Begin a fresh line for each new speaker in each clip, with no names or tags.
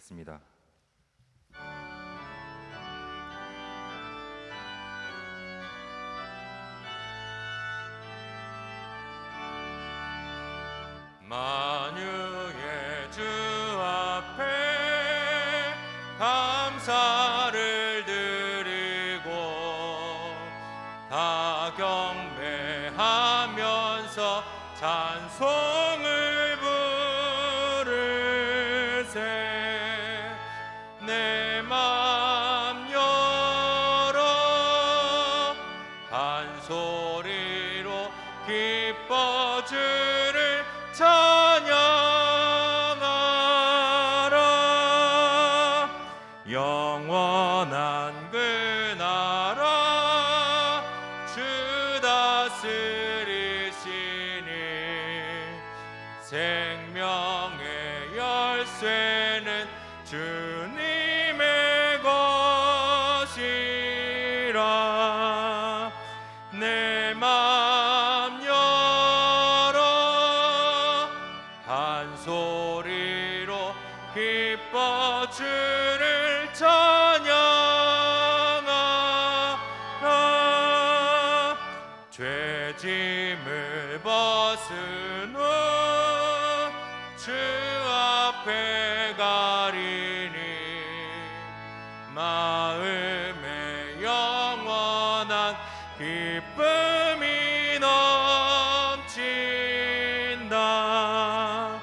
하겠습니다. 만유의 주 앞에 감사를 드리고 다 경배하면서 찬송을 부르세. 내 맘 열어 한 소리로 기뻐 주를 찬양하라. 영원한 그 나라 주 다스리시니 생명의 열쇠는 주님의 것이라. 내 맘 열어 한 소리로 기뻐 주를 찬양하라. 죄짐을 벗은 후 주 앞에 가리니 마음에 영원한 기쁨이 넘친다.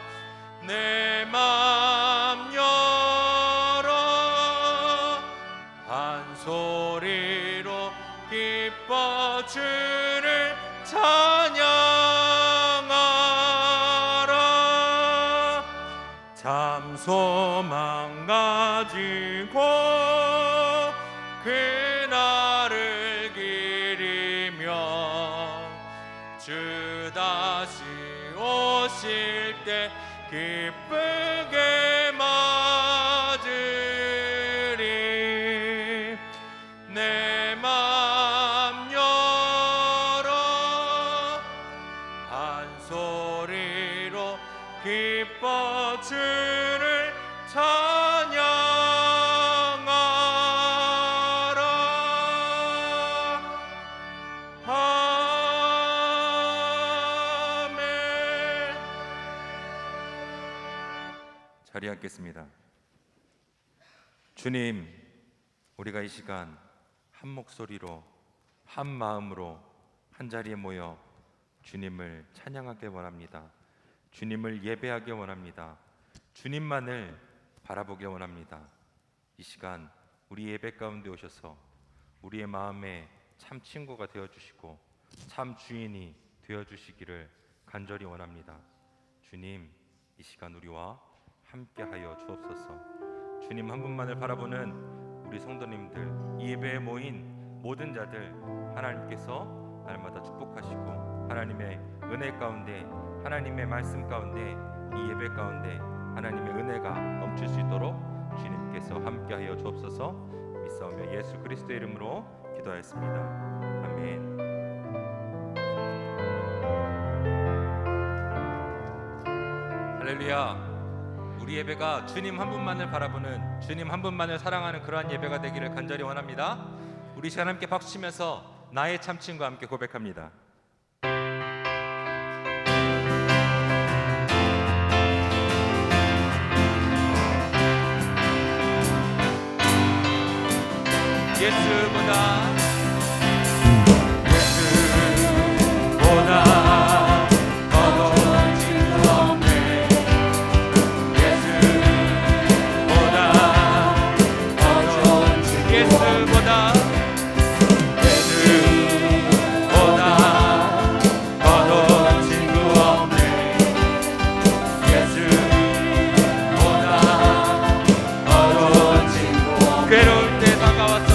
내 맘 열어 한 소리로 기뻐 주를 찬양하라. 참 소망 가지고 그날을 기리며 주 다시 오실 때 기쁘게 맞으리. 내 맘 열어 한 소리로 기뻐 주를 찬양하라. 아멘. 자리에 앉겠습니다. 주님, 우리가 이 시간 한 목소리로 한 마음으로 한 자리에 모여 주님을 찬양하기 원합니다. 주님을 예배하기 원합니다. 주님만을 바라보기 원합니다. 이 시간 우리 예배 가운데 오셔서 우리의 마음에 참 친구가 되어주시고 참 주인이 되어주시기를 간절히 원합니다. 주님, 이 시간 우리와 함께하여 주옵소서. 주님 한 분만을 바라보는 우리 성도님들, 이 예배에 모인 모든 자들 하나님께서 날마다 축복하시고 하나님의 은혜 가운데, 하나님의 말씀 가운데, 이 예배 가운데 하나님의 은혜가 넘칠 수 있도록 주님께서 함께하여 주옵소서. 믿사오며 예수 그리스도의 이름으로 기도하였습니다. 아멘. 할렐루야. 우리 예배가 주님 한 분만을 바라보는, 주님 한 분만을 사랑하는 그러한 예배가 되기를 간절히 원합니다. 우리 시간 함께 박수치면서 나의 참친과 함께 고백합니다. 예수보다 더 좋은 친구 없네. 예수보다 더 좋은 친구, 예수보다 더 좋은 친구 없네. 예수보다 더 좋은 친구 없네. 괴로울 때 다가왔어.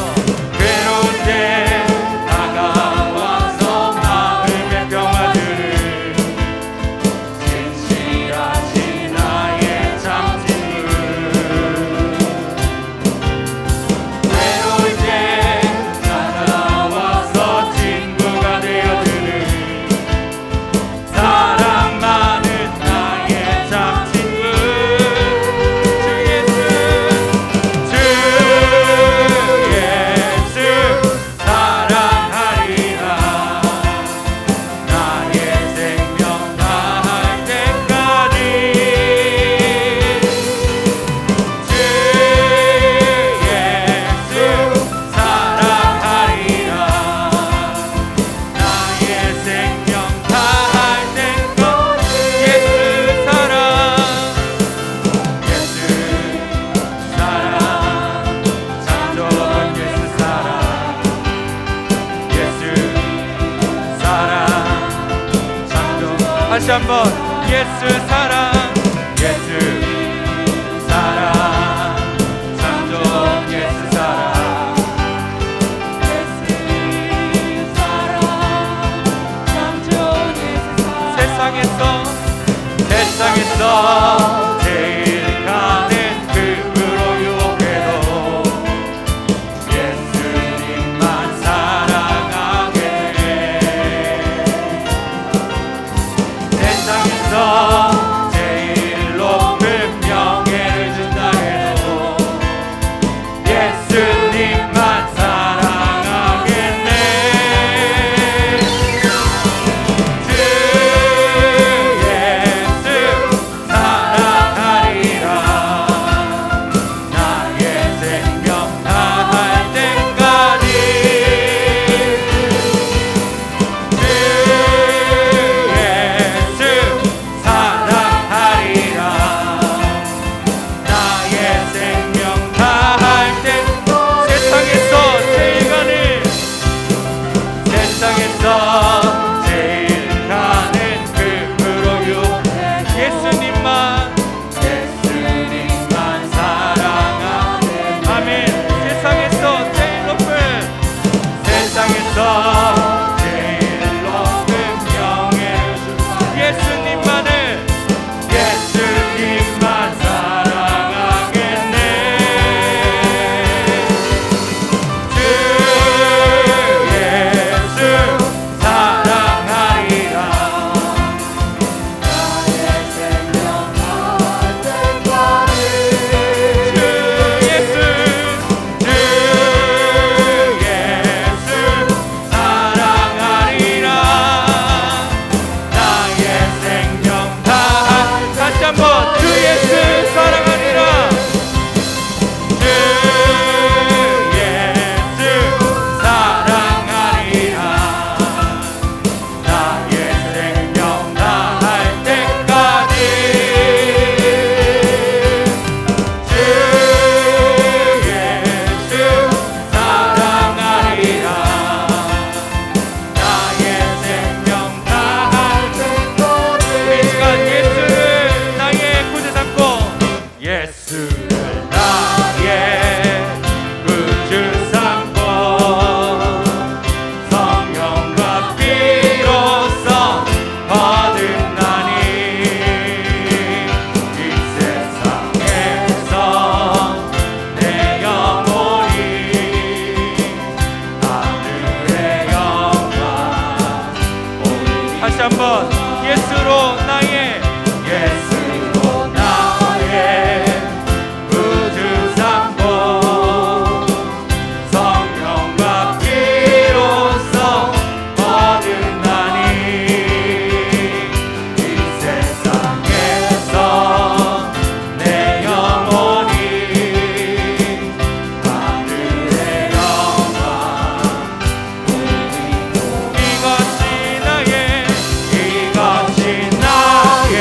괴로울 때 다시 한번 예수 사랑 예수 사랑 참 좋은 예수 사랑
예수님 사랑 참 좋은 예수 사랑
세상에서 제일 가는 급으로 유혹해도 예수님만 사랑하게 돼. 세상에서 제일 높은 명예를 준다 해도 예수님만 사랑하겠네. 주 예수 사랑하리라. 나의 생명 다할 때까지 주 예수 사랑하리라. 나의 생명 다할 때 세상에서 제일 가는 세상에서 제일 가는 급으로 예수님만 사랑하네. 아멘. 세상에서 제일 높은 세상에서 제일 높은 명예를 준 예수님만을 예수님만 사랑하겠네. 주 예수 사랑하리라. 나의 생명 다할 때까지 주 예수 사랑하리라. 나의 생명 다할 다시 한번 주 예수 사랑하리라. 주 예수 사랑하리라. 나의 생명 다할 때까지 주 예수 사랑하리라. 나의 생명 다할 때까지 이 시간 예수를 나의 구주 삼고 예수를 나의 구주 삼고 성령과 피로써 거듭나니 이 세상에서 내 영혼이 하늘의 영광 다시 한번 예수로 나의 구주 삼고 성령과 피로써 거듭나니 이 세상에서 내 영혼이 하늘의 영광 이것이 나의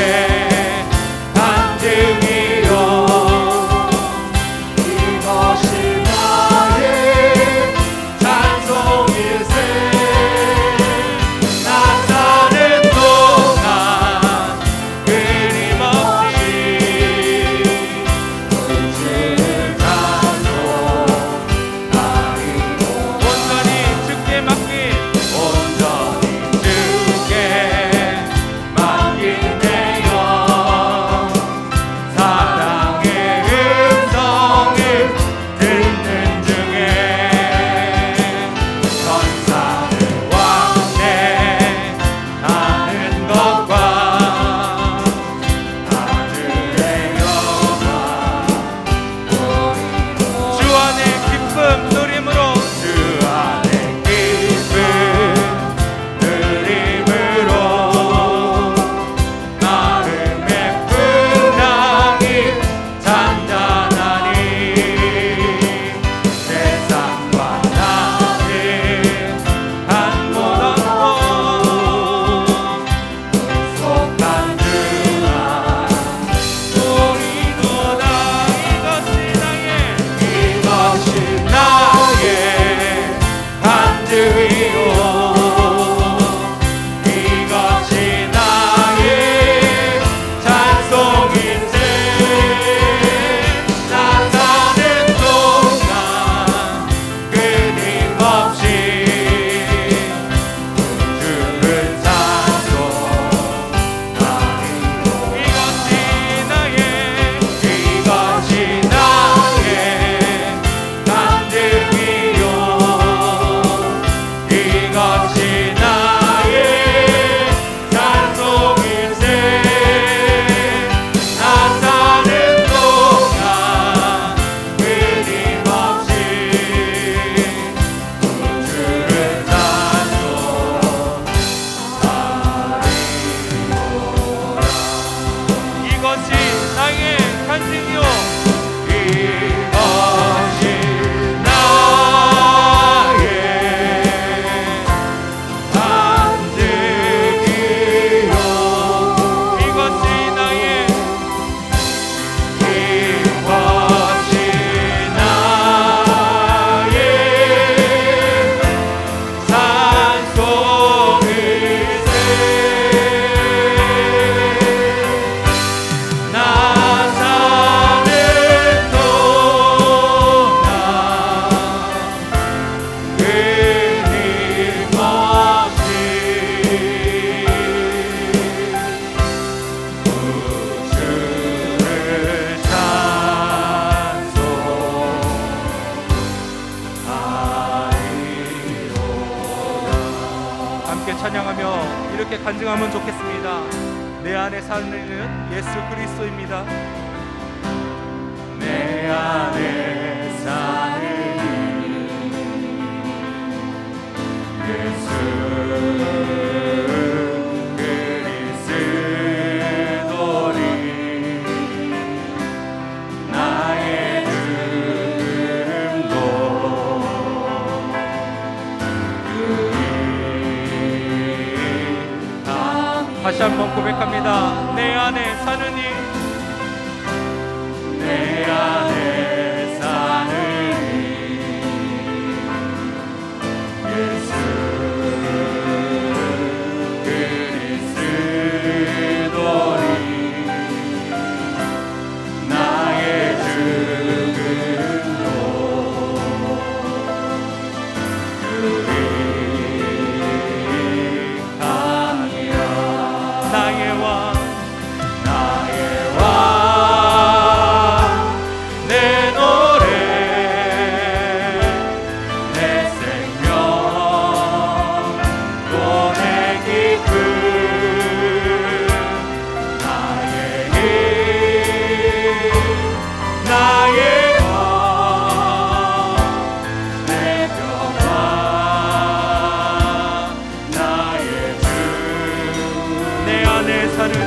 간증하면 좋겠습니다. 내 안에 사는 이는 예수 그리스도입니다.
내 안에 사는 예수 그리스도니 나의 죽음도
다시 한번 고백합니다. 내 안에 사는 이
내 안에 사는 예수 그리스도니 나의 죽음도 유익하니라.
나의 왕
내 노래 내 생명 또 내 기쁨 나의 힘 나의 왕 내 평화 나의 주
내 안에 사는 이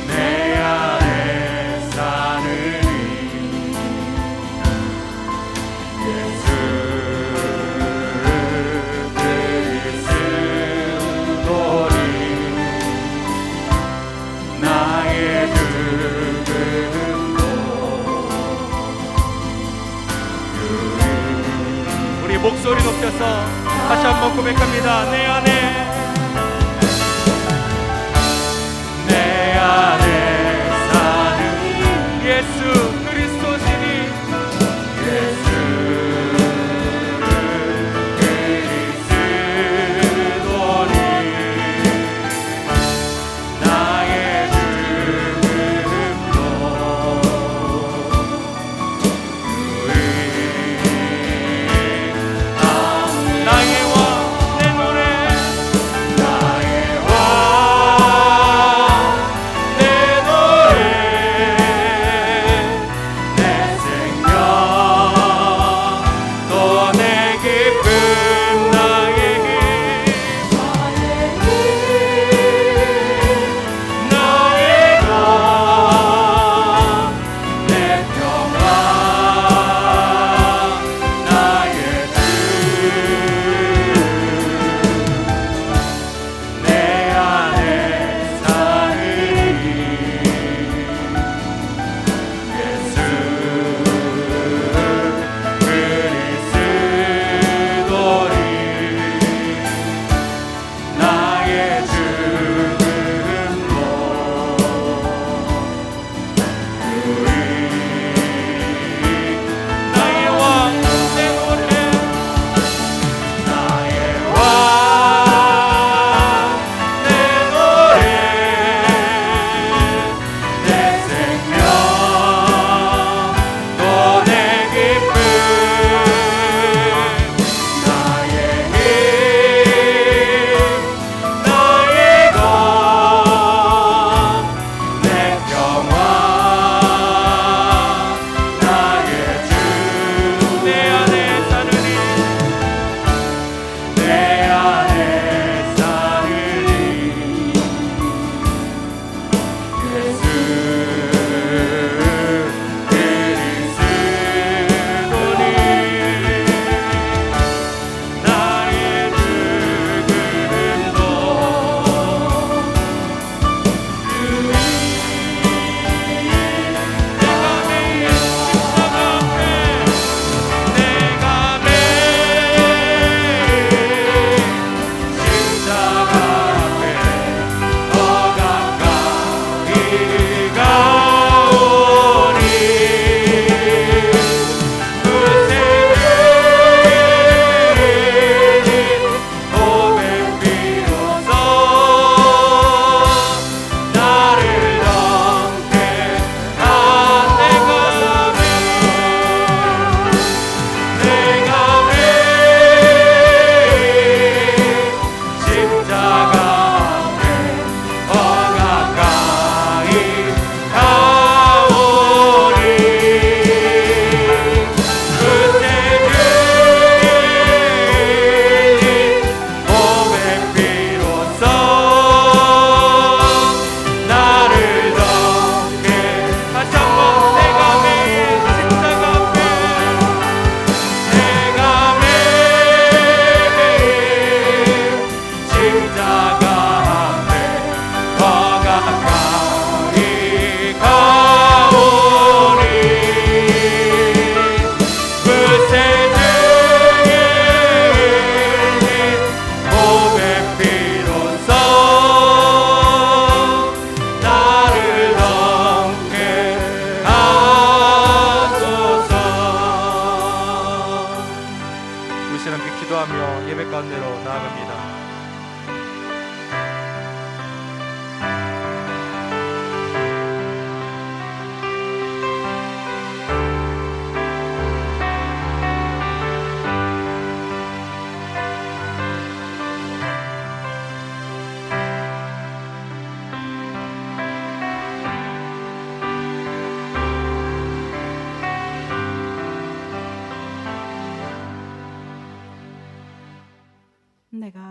내 안에 사느니 예수 그리스도니 나의 죽음도
우리 목소리 높여서 다시 한번 고백합니다. 내 안에
내 안에 사는
예수 그리스도시니
예수 그리스도니 나의 죽음도 유익하니라.
나의 왕 내 노래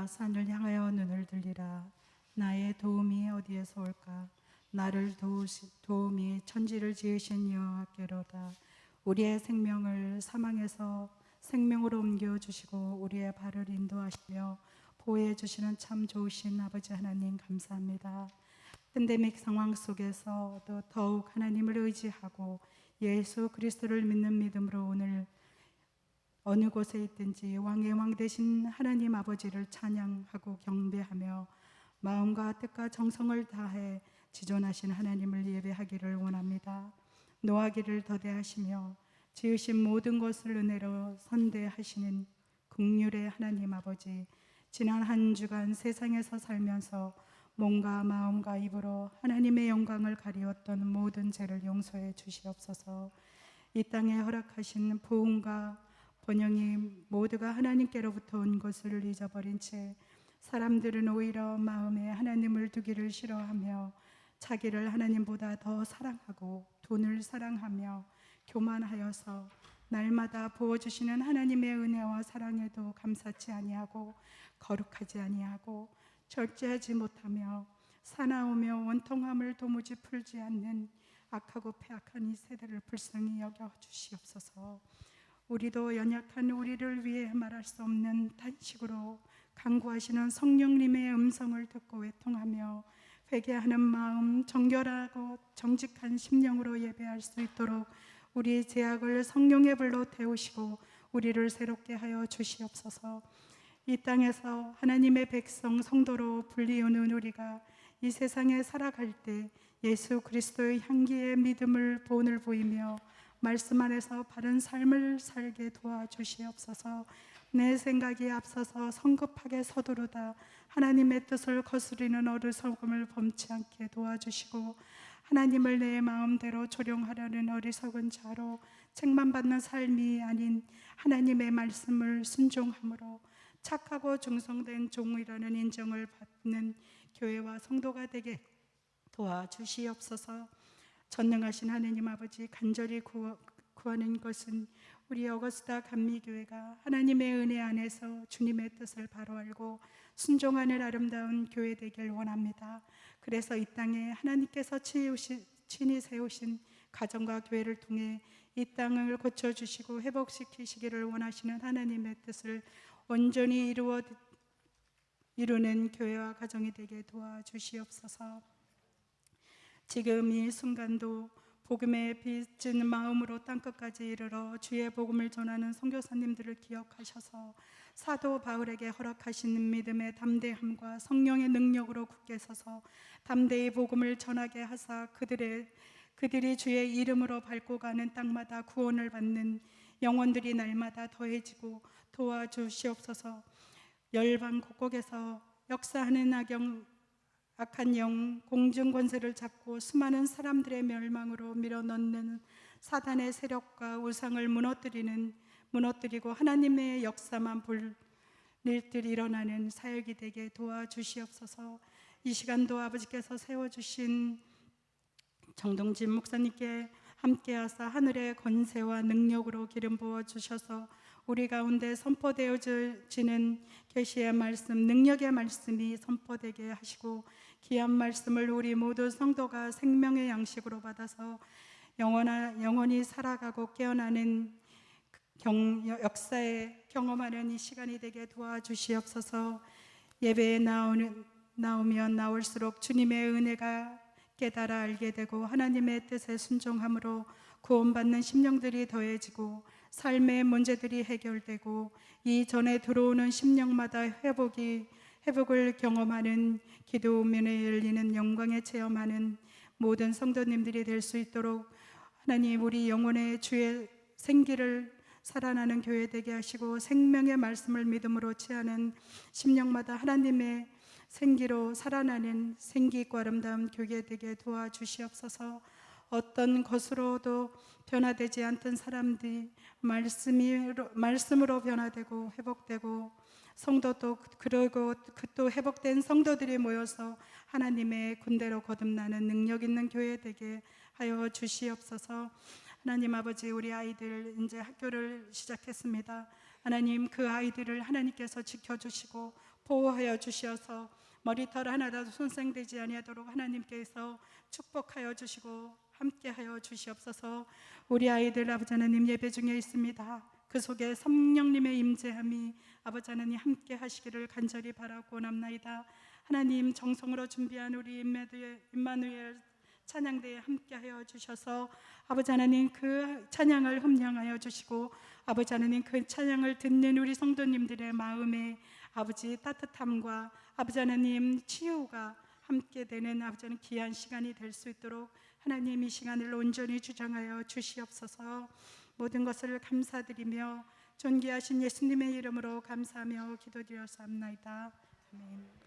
내가 산을 향하여 눈을 들리라. 나의 도움이 어디에서 올까? 나를 도움이 천지를 지으신 여호와께로다. 우리의 생명을 사망에서 생명으로 옮겨주시고 우리의 발을 인도하시며 보호해 주시는 참 좋으신 아버지 하나님 감사합니다. 팬데믹 상황 속에서도 더욱 하나님을 의지하고 예수 그리스도를 믿는 믿음으로 오늘 어느 곳에 있든지 왕의 왕 되신 하나님 아버지를 찬양하고 경배하며 마음과 뜻과 정성을 다해 지존하신 하나님을 예배하기를 원합니다. 노하기를 더대하시며 지으신 모든 것을 은혜로 선대하시는 긍휼의 하나님 아버지, 지난 한 주간 세상에서 살면서 몸과 마음과 입으로 하나님의 영광을 가리웠던 모든 죄를 용서해 주시옵소서. 이 땅에 허락하신 부흥과 번영이 모두가 하나님께로부터 온 것을 잊어버린 채 사람들은 오히려 마음에 하나님을 두기를 싫어하며 자기를 하나님보다 더 사랑하고 돈을 사랑하며 교만하여서 날마다 부어주시는 하나님의 은혜와 사랑에도 감사치 아니하고 거룩하지 아니하고 절제하지 못하며 사나우며 원통함을 도무지 풀지 않는 악하고 패악한 이 세대를 불쌍히 여겨 주시옵소서. 우리도 연약한 우리를 위해 말할 수 없는 탄식으로 간구하시는 성령님의 음성을 듣고 외통하며 회개하는 마음, 정결하고 정직한 심령으로 예배할 수 있도록 우리의 죄악을 성령의 불로 태우시고 우리를 새롭게 하여 주시옵소서. 이 땅에서 하나님의 백성 성도로 불리우는 우리가 이 세상에 살아갈 때 예수 그리스도의 향기의 믿음을 본을 보이며 말씀 안에서 바른 삶을 살게 도와주시옵소서. 내 생각이 앞서서 성급하게 서두르다 하나님의 뜻을 거스리는 어리석음을 범치 않게 도와주시고 하나님을 내 마음대로 조령하려는 어리석은 자로 책만 받는 삶이 아닌 하나님의 말씀을 순종함으로 착하고 충성된 종이라는 인정을 받는 교회와 성도가 되게 도와주시옵소서. 전능하신 하나님 아버지, 간절히 구하는 것은 우리 어거스타 감리교회가 하나님의 은혜 안에서 주님의 뜻을 바로 알고 순종하는 아름다운 교회 되길 원합니다. 그래서 이 땅에 하나님께서 친히 세우신 가정과 교회를 통해 이 땅을 고쳐주시고 회복시키시기를 원하시는 하나님의 뜻을 온전히 이루는 교회와 가정이 되게 도와주시옵소서. 지금 이 순간도 복음에 빚진 마음으로 땅끝까지 이르러 주의 복음을 전하는 선교사님들을 기억하셔서 사도 바울에게 허락하신 믿음의 담대함과 성령의 능력으로 굳게 서서 담대히 복음을 전하게 하사 그들이 주의 이름으로 밟고 가는 땅마다 구원을 받는 영혼들이 날마다 더해지고 도와주시옵소서. 열방 곳곳에서 역사하는 악한 영, 공중 권세를 잡고 수많은 사람들의 멸망으로 밀어넣는 사단의 세력과 우상을 무너뜨리고 하나님의 역사만 불릴 듯 일어나는 사역이 되게 도와주시옵소서. 이 시간도 아버지께서 세워주신 정동진 목사님께 함께하사 하늘의 권세와 능력으로 기름 부어주셔서 우리 가운데 선포되어지는 계시의 말씀, 능력의 말씀이 선포되게 하시고 귀한 말씀을 우리 모두 성도가 생명의 양식으로 받아서 영원히 살아가고 깨어나는 역사에 경험하는 이 시간이 되게 도와주시옵소서. 예배에 나오면 나올수록 주님의 은혜가 깨달아 알게 되고 하나님의 뜻에 순종함으로 구원받는 심령들이 더해지고 삶의 문제들이 해결되고 이전에 들어오는 심령마다 회복을 경험하는 기도 문에 열리는 영광에 체험하는 모든 성도님들이 될 수 있도록 하나님, 우리 영혼의 주의 생기를 살아나는 교회 되게 하시고 생명의 말씀을 믿음으로 취하는 심령마다 하나님의 생기로 살아나는 생기있고 아름다운 교회 되게 도와주시옵소서. 어떤 것으로도 변화되지 않던 사람들이 말씀으로 변화되고 회복되고 성도도 그러고 또 회복된 성도들이 모여서 하나님의 군대로 거듭나는 능력 있는 교회 되게 하여 주시옵소서. 하나님 아버지, 우리 아이들 이제 학교를 시작했습니다. 하나님, 그 아이들을 하나님께서 지켜주시고 보호하여 주시어서 머리털 하나라도 손상되지 아니하도록 하나님께서 축복하여 주시고 함께하여 주시옵소서. 우리 아이들 아버지 하나님 예배 중에 있습니다. 그 속에 성령님의 임재함이 아버지 하나님 함께 하시기를 간절히 바라고 남나이다. 하나님 정성으로 준비한 우리 임마누엘 찬양대에 함께하여 주셔서 아버지 하나님 그 찬양을 흠령하여 주시고 아버지 하나님 그 찬양을 듣는 우리 성도님들의 마음에 아버지 따뜻함과 아버지 하나님 치유가 함께 되는 아버지 하나님 귀한 시간이 될 수 있도록 하나님 이 시간을 온전히 주장하여 주시옵소서. 모든 것을 감사드리며 존귀하신 예수님의 이름으로 감사하며 기도드렸사옵나이다. 아멘.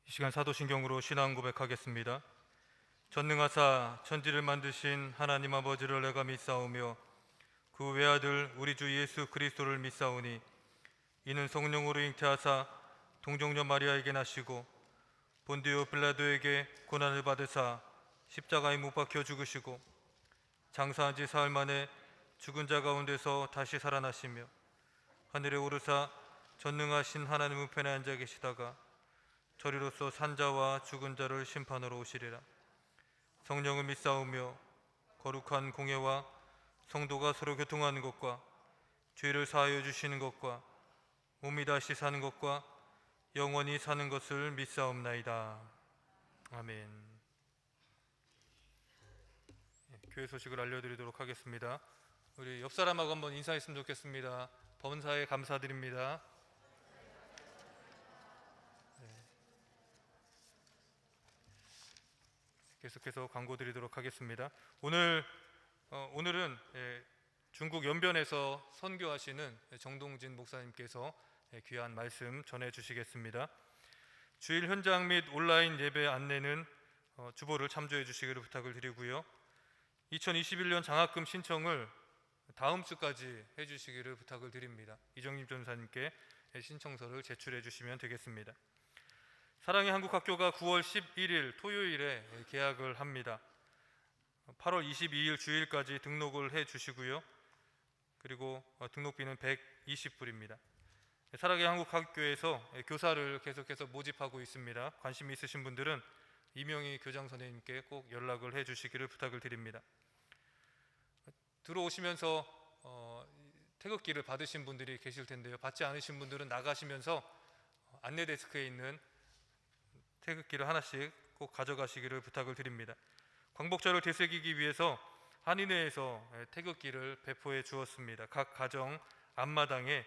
이 시간 사도신경으로 신앙 고백하겠습니다. 전능하사 천지를 만드신 하나님 아버지를 내가 믿사오며 그 외아들 우리 주 예수 그리스도를 믿사오니 이는 성령으로 잉태하사 동정녀 마리아에게 나시고 본디오 빌라도에게 고난을 받으사 십자가에 못 박혀 죽으시고 장사한 지 사흘 만에 죽은 자 가운데서 다시 살아나시며 하늘에 오르사 전능하신 하나님 우편에 앉아 계시다가 저리로서 산자와 죽은 자를 심판하러 오시리라. 성령을 믿사오며 거룩한 공예와 성도가 서로 교통하는 것과 죄를 사하여 주시는 것과 몸이 다시 사는 것과 영원히 사는 것을 믿사옵나이다. 아멘. 교회 소식을 알려드리도록 하겠습니다. 우리 옆 사람하고 한번 인사했으면 좋겠습니다. 범사에 감사드립니다. 계속해서 광고 드리도록 하겠습니다. 오늘은 중국 연변에서 선교하시는 정동진 목사님께서 귀한 말씀 전해주시겠습니다. 주일 현장 및 온라인 예배 안내는 주보를 참조해 주시기를 부탁을 드리고요. 2021년 장학금 신청을 다음 주까지 해주시기를 부탁을 드립니다. 이정림 전사님께 신청서를 제출해 주시면 되겠습니다. 사랑의 한국학교가 9월 11일 토요일에 개학을 합니다. 8월 22일 주일까지 등록을 해 주시고요. 그리고 등록비는 120불입니다. 사랑의 한국학교에서 교사를 계속해서 모집하고 있습니다. 관심 있으신 분들은 이명희 교장 선생님께 꼭 연락을 해 주시기를 부탁을 드립니다. 들어오시면서 태극기를 받으신 분들이 계실 텐데요. 받지 않으신 분들은 나가시면서 안내 데스크에 있는 태극기를 하나씩 꼭 가져가시기를 부탁을 드립니다. 광복절을 되새기기 위해서 한인회에서 태극기를 배포해 주었습니다. 각 가정 앞마당에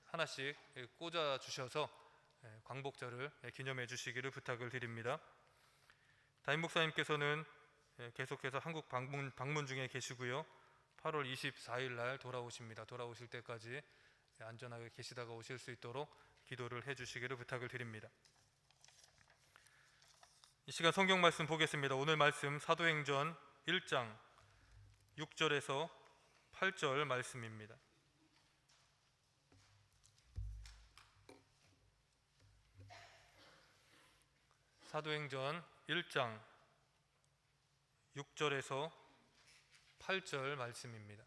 하나씩 꽂아 주셔서 광복절을 기념해 주시기를 부탁을 드립니다. 담임 목사님께서는 계속해서 한국 방문 중에 계시고요. 8월 24일 날 돌아오십니다. 돌아오실 때까지 안전하게 계시다가 오실 수 있도록 기도를 해 주시기를 부탁을 드립니다. 이 시간 성경 말씀 보겠습니다. 오늘 말씀 사도행전 1장 6절에서 8절 말씀입니다. 사도행전 1장 6절에서 8절 말씀입니다.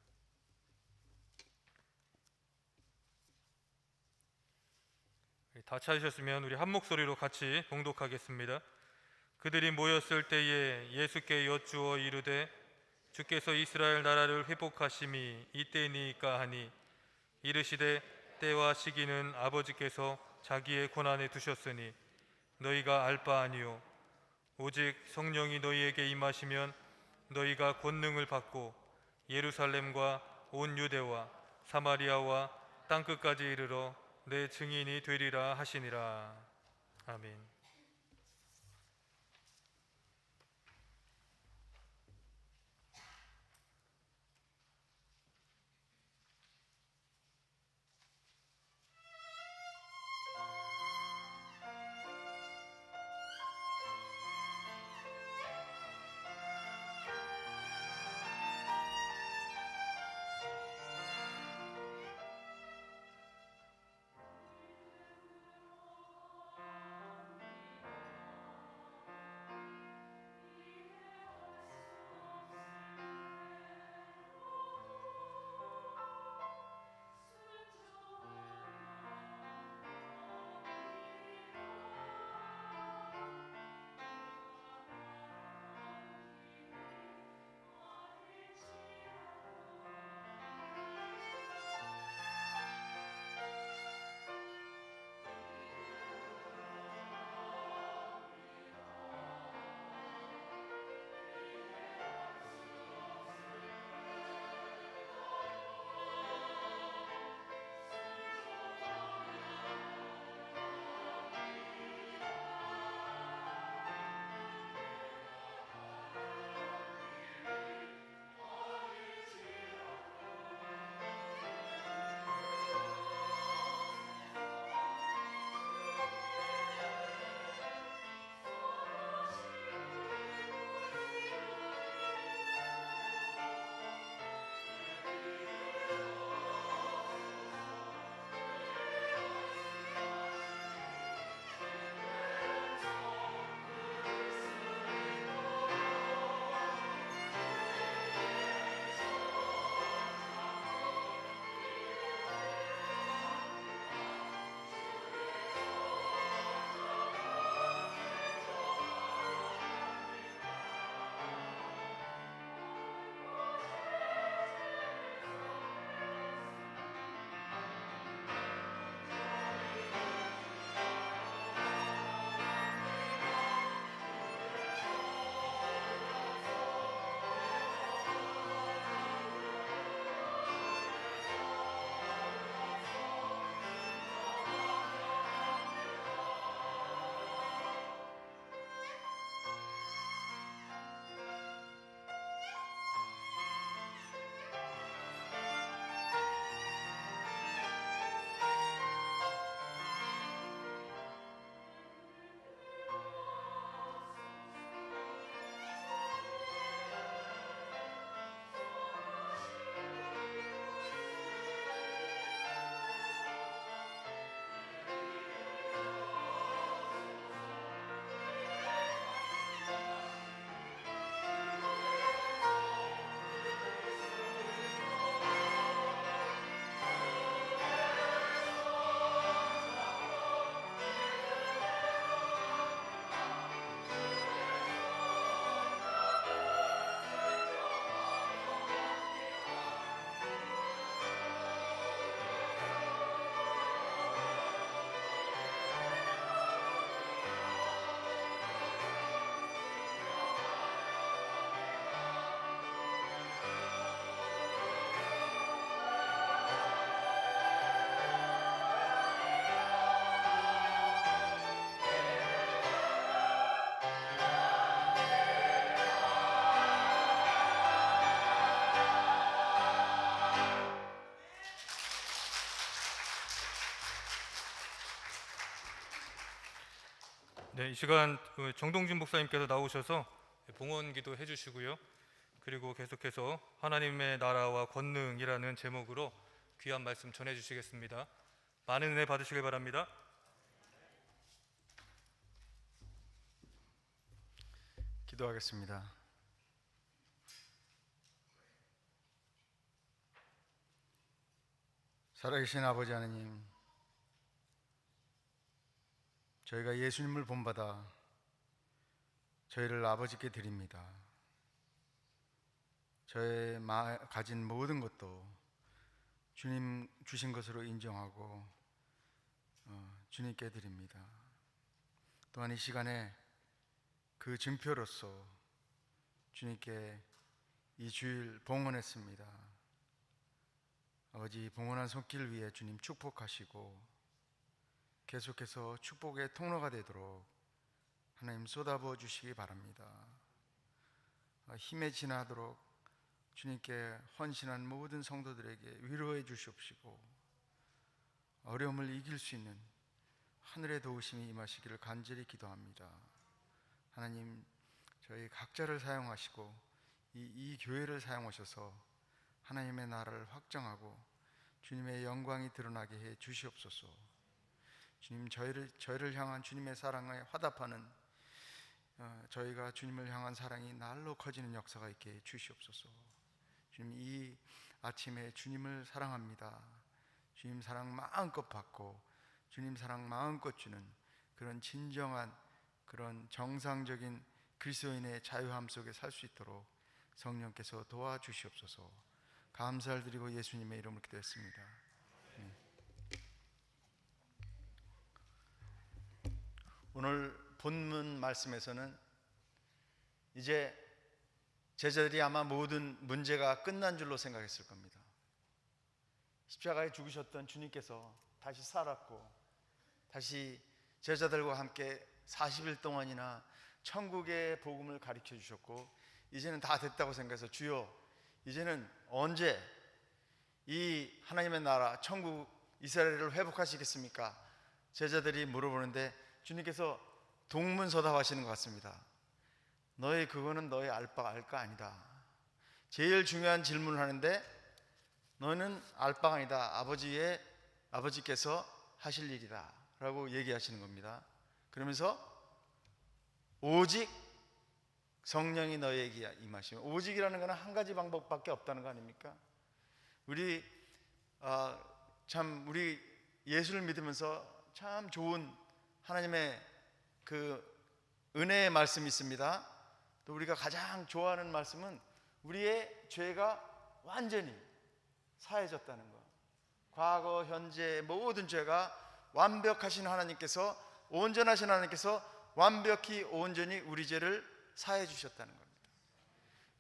다 찾으셨으면 우리 한 목소리로 같이 봉독하겠습니다. 그들이 모였을 때에 예수께 여쭈어 이르되 주께서 이스라엘 나라를 회복하심이 이때니까 하니 이르시되 때와 시기는 아버지께서 자기의 권한에 두셨으니 너희가 알 바 아니요 오직 성령이 너희에게 임하시면 너희가 권능을 받고 예루살렘과 온 유대와 사마리아와 땅끝까지 이르러 내 증인이 되리라 하시니라. 아멘. 네, 이 시간 정동진 목사님께서 나오셔서 봉헌 기도 해주시고요. 그리고 계속해서 하나님의 나라와 권능이라는 제목으로 귀한 말씀 전해주시겠습니다. 많은 은혜 받으시길 바랍니다.
기도하겠습니다. 살아계신 아버지 하나님, 저희가 예수님을 본받아 저희를 아버지께 드립니다. 저의 가진 모든 것도 주님 주신 것으로 인정하고 주님께 드립니다. 또한 이 시간에 그 증표로서 주님께 이 주일 봉헌했습니다. 아버지, 봉헌한 손길 위에 주님 축복하시고 계속해서 축복의 통로가 되도록 하나님 쏟아부어 주시기 바랍니다. 힘에 지나도록 주님께 헌신한 모든 성도들에게 위로해 주시옵시고 어려움을 이길 수 있는 하늘의 도우심이 임하시기를 간절히 기도합니다. 하나님, 저희 각자를 사용하시고 이 교회를 사용하셔서 하나님의 나라를 확장하고 주님의 영광이 드러나게 해 주시옵소서. 주님, 저희를 향한 주님의 사랑에 화답하는 저희가 주님을 향한 사랑이 날로 커지는 역사가 있게 해 주시옵소서. 주님, 이 아침에 주님을 사랑합니다. 주님 사랑 마음껏 받고 주님 사랑 마음껏 주는 그런 진정한 그런 정상적인 그리스도인의 자유함 속에 살 수 있도록 성령께서 도와주시옵소서. 감사를 드리고 예수님의 이름으로 기도했습니다. 오늘 본문 말씀에서는 이제 제자들이 아마 모든 문제가 끝난 줄로 생각했을 겁니다. 십자가에 죽으셨던 주님께서 다시 살았고 다시 제자들과 함께 40일 동안이나 천국의 복음을 가르쳐 주셨고 이제는 다 됐다고 생각해서 주여 이제는 언제 이 하나님의 나라 천국 이스라엘을 회복하시겠습니까? 제자들이 물어보는데 주님께서 동문서답하시는 것 같습니다. 너희 그거는 너희 알바 알까 아니다. 제일 중요한 질문을 하는데 너는 알바가 아니다. 아버지께서 하실 일이다 라고 얘기하시는 겁니다. 그러면서 오직 성령이 너희에게 임하시면, 오직이라는 것은 한 가지 방법밖에 없다는 거 아닙니까? 우리 예수를 믿으면서 참 좋은 하나님의 그 은혜의 말씀이 있습니다. 또 우리가 가장 좋아하는 말씀은 우리의 죄가 완전히 사해졌다는 것. 과거, 현재 모든 죄가 완벽하신 하나님께서, 온전하신 하나님께서 완벽히 온전히 우리 죄를 사해 주셨다는 겁니다.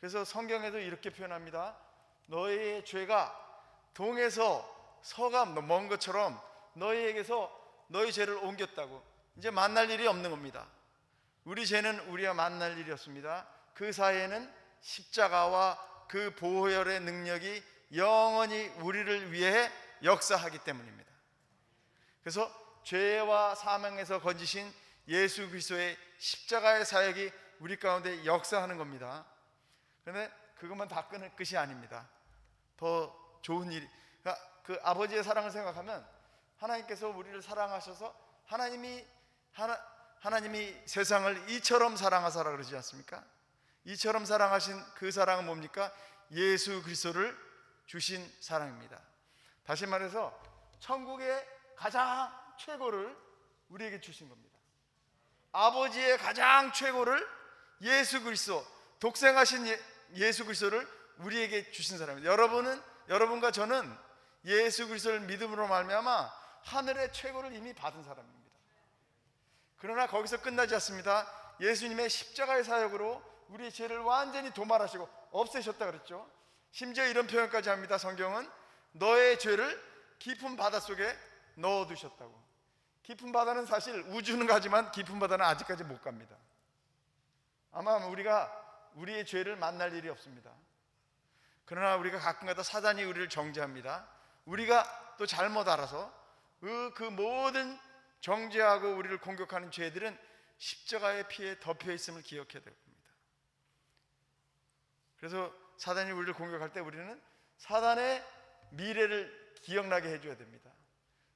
그래서 성경에도 이렇게 표현합니다. 너희의 죄가 동에서 서가 먼 것처럼 너희에게서 너희 죄를 옮겼다고. 이제 만날 일이 없는 겁니다. 우리 죄는 우리와 만날 일이 없습니다. 그 사이에는 십자가와 그 보혈의 능력이 영원히 우리를 위해 역사하기 때문입니다. 그래서 죄와 사망에서 건지신 예수 그리스도의 십자가의 사역이 우리 가운데 역사하는 겁니다. 그런데 그것만 다 끝이 아닙니다. 더 좋은 일이, 그 아버지의 사랑을 생각하면 하나님께서 우리를 사랑하셔서 하나님이 세상을 이처럼 사랑하사라 그러지 않습니까? 이처럼 사랑하신 그 사랑은 뭡니까? 예수 그리스도를 주신 사랑입니다. 다시 말해서 천국의 가장 최고를 우리에게 주신 겁니다. 아버지의 가장 최고를 예수 그리스도, 독생하신 예수 그리스도를 우리에게 주신 사람입니다. 여러분과 저는 예수 그리스도를 믿음으로 말미암아 하늘의 최고를 이미 받은 사람입니다. 그러나 거기서 끝나지 않습니다. 예수님의 십자가의 사역으로 우리의 죄를 완전히 도말하시고 없애셨다 그랬죠. 심지어 이런 표현까지 합니다. 성경은 너의 죄를 깊은 바다 속에 넣어두셨다고. 깊은 바다는 사실 우주는 가지만 깊은 바다는 아직까지 못 갑니다. 아마 우리가 우리의 죄를 만날 일이 없습니다. 그러나 우리가 가끔가다 사단이 우리를 정죄합니다. 우리가 또 잘못 알아서 그 모든 정죄하고 우리를 공격하는 죄들은 십자가의 피에 덮여 있음을 기억해야 될 겁니다. 그래서 사단이 우리를 공격할 때 우리는 사단의 미래를 기억나게 해줘야 됩니다.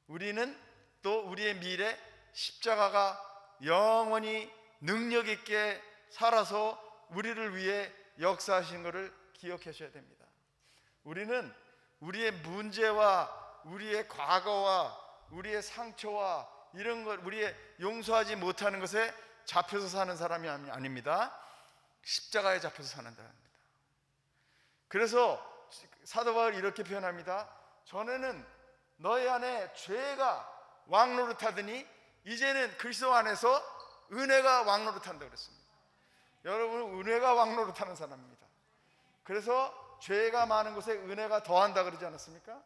우리는 또 우리의 미래, 십자가가 영원히 능력 있게 살아서 우리를 위해 역사하신 것을 기억하셔야 됩니다. 우리는 우리의 문제와 우리의 과거와 우리의 상처와 이런 것, 우리의 용서하지 못하는 것에 잡혀서 사는 사람이 아닙니다. 십자가에 잡혀서 사는 사람입니다. 그래서 사도 바울이 이렇게 표현합니다. 전에는 너희 안에 죄가 왕노릇하더니 이제는 그리스도 안에서 은혜가 왕노릇한다고 그랬습니다. 여러분은 은혜가 왕노릇하는 사람입니다. 그래서 죄가 많은 곳에 은혜가 더한다 그러지 않았습니까?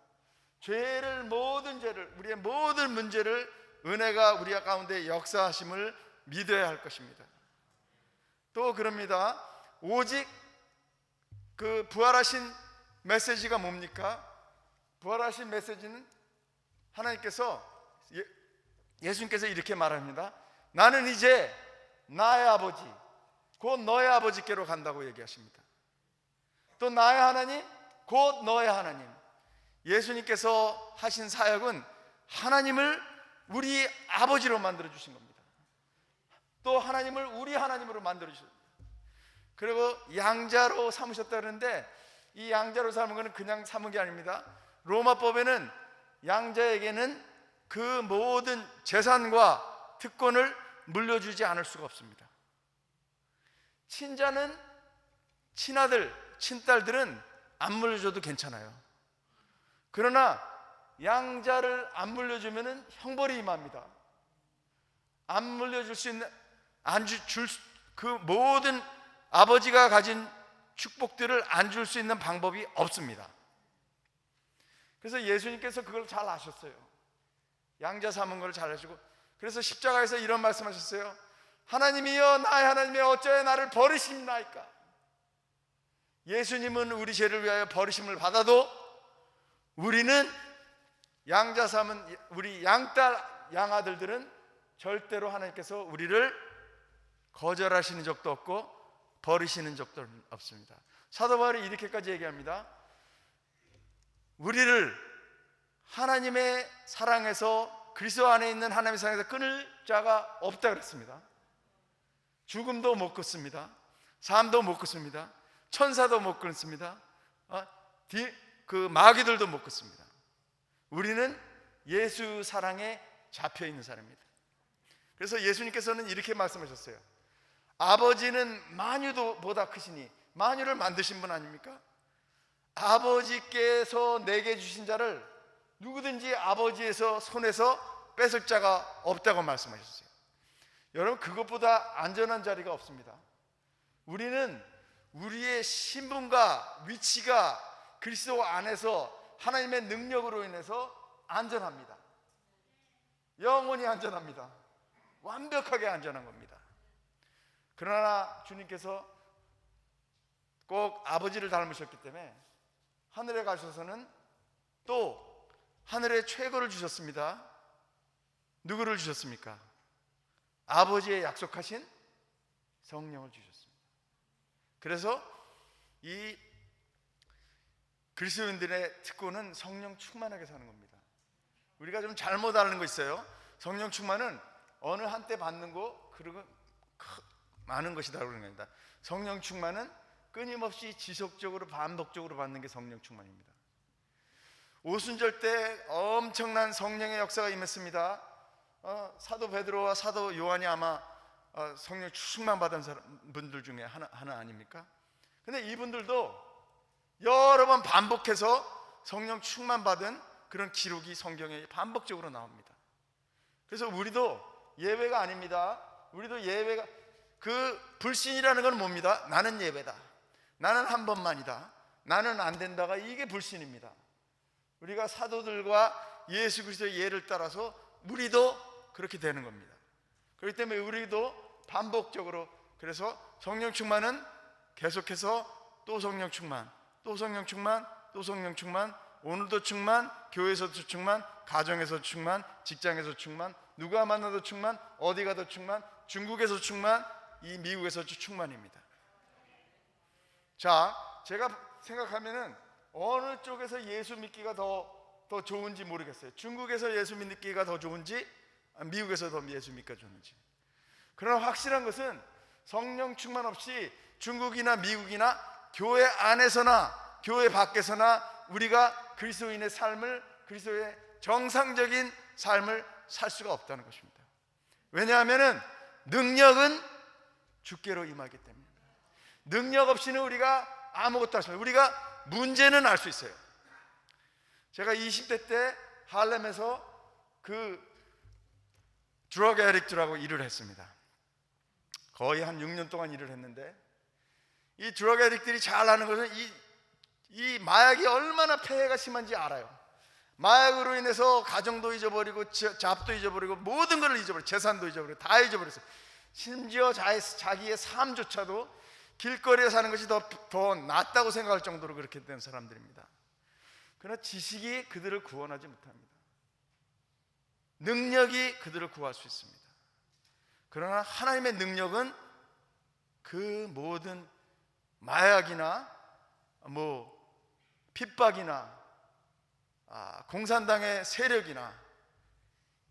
우리의 모든 문제를 은혜가 우리 가운데 역사하심을 믿어야 할 것입니다. 또 그럽니다. 오직 그 부활하신 메시지가 뭡니까? 부활하신 메시지는 하나님께서 예수님께서 이렇게 말합니다. 나는 이제 나의 아버지 곧 너의 아버지께로 간다고 얘기하십니다. 또 나의 하나님 곧 너의 하나님. 예수님께서 하신 사역은 하나님을 우리 아버지로 만들어 주신 겁니다. 또 하나님을 우리 하나님으로 만들어 주셨습니다. 그리고 양자로 삼으셨다 그러는데 이 양자로 삼은 것은 그냥 삼은 게 아닙니다. 로마법에는 양자에게는 그 모든 재산과 특권을 물려주지 않을 수가 없습니다. 친자는 친아들, 친딸들은 안 물려줘도 괜찮아요. 그러나 양자를 안 물려주면 형벌이 임합니다. 안 물려줄 수 있는 그 모든 아버지가 가진 축복들을 안 줄 수 있는 방법이 없습니다. 그래서 예수님께서 그걸 잘 아셨어요. 양자 삼은 걸 잘 아시고, 그래서 십자가에서 이런 말씀하셨어요. 하나님이여 나의 하나님이여 어찌하여 나를 버리십니까? 예수님은 우리 죄를 위하여 버리심을 받아도 우리는 양자 삼은 우리 양딸 양아들들은 절대로 하나님께서 우리를 거절하시는 적도 없고 버리시는 적도 없습니다. 사도 바울이 이렇게까지 얘기합니다. 우리를 하나님의 사랑에서, 그리스도 안에 있는 하나님의 사랑에서 끊을 자가 없다 그랬습니다. 죽음도 못 끊습니다. 삶도 못 끊습니다. 천사도 못 끊습니다. 그 마귀들도 못 끊습니다. 우리는 예수 사랑에 잡혀 있는 사람입니다. 그래서 예수님께서는 이렇게 말씀하셨어요. 아버지는 만유보다 크시니, 만유를 만드신 분 아닙니까? 아버지께서 내게 주신 자를 누구든지 아버지에서 손에서 뺏을 자가 없다고 말씀하셨어요. 여러분, 그것보다 안전한 자리가 없습니다. 우리는 우리의 신분과 위치가 그리스도 안에서 하나님의 능력으로 인해서 안전합니다. 영원히 안전합니다. 완벽하게 안전한 겁니다. 그러나 주님께서 꼭 아버지를 닮으셨기 때문에 하늘에 가셔서는 또 하늘의 최고를 주셨습니다. 누구를 주셨습니까? 아버지의 약속하신 성령을 주셨습니다. 그래서 이 그리스도인들의 특권은 성령 충만하게 사는 겁니다. 우리가 좀 잘못 아는 거 있어요. 성령 충만은 어느 한때 받는 거 그리고 많은 것이다 그러는 겁니다. 성령 충만은 끊임없이 지속적으로 반복적으로 받는 게 성령 충만입니다. 오순절 때 엄청난 성령의 역사가 임했습니다. 사도 베드로와 사도 요한이 아마 성령 충만 받은 분들 중에 하나 아닙니까? 근데 이분들도 여러 번 반복해서 성령 충만 받은 그런 기록이 성경에 반복적으로 나옵니다. 그래서 우리도 예외가 아닙니다. 우리도 예외가, 그 불신이라는 건 뭡니다? 나는 예외다, 나는 한 번만이다, 나는 안 된다가 이게 불신입니다. 우리가 사도들과 예수 그리스도의 예를 따라서 우리도 그렇게 되는 겁니다. 그렇기 때문에 우리도 반복적으로, 그래서 성령 충만은 계속해서 또 성령 충만, 또 성령 충만, 또 성령 충만, 오늘도 충만, 교회에서도 충만, 가정에서 충만, 직장에서 충만, 누가 만나도 충만, 어디 가도 충만, 중국에서 충만, 이 미국에서 충만입니다. 자, 제가 생각하면은 어느 쪽에서 예수 믿기가 더 좋은지 모르겠어요. 중국에서 예수 믿기가 더 좋은지, 미국에서 더 예수 믿기가 좋은지. 그러나 확실한 것은 성령 충만 없이 중국이나 미국이나 교회 안에서나 교회 밖에서나 우리가 그리스도인의 삶을, 그리스도의 정상적인 삶을 살 수가 없다는 것입니다. 왜냐하면 능력은 주께로 임하기 때문입니다. 능력 없이는 우리가 아무것도 할 수 없어요. 우리가 문제는 알 수 있어요. 제가 20대 때 할렘에서 그 드러그 애딕트라고 일을 했습니다. 거의 한 6년 동안 일을 했는데, 이 드러그 애딕트들이 잘 아는 것은 이 마약이 얼마나 폐해가 심한지 알아요. 마약으로 인해서 가정도 잊어버리고 잡도 잊어버리고 모든 것을 잊어버리고 재산도 잊어버리고 다 잊어버렸어요. 심지어 자기의 삶조차도 길거리에 사는 것이 더 낫다고 생각할 정도로 그렇게 된 사람들입니다. 그러나 지식이 그들을 구원하지 못합니다. 능력이 그들을 구할 수 있습니다. 그러나 하나님의 능력은 그 모든 마약이나 핍박이나 공산당의 세력이나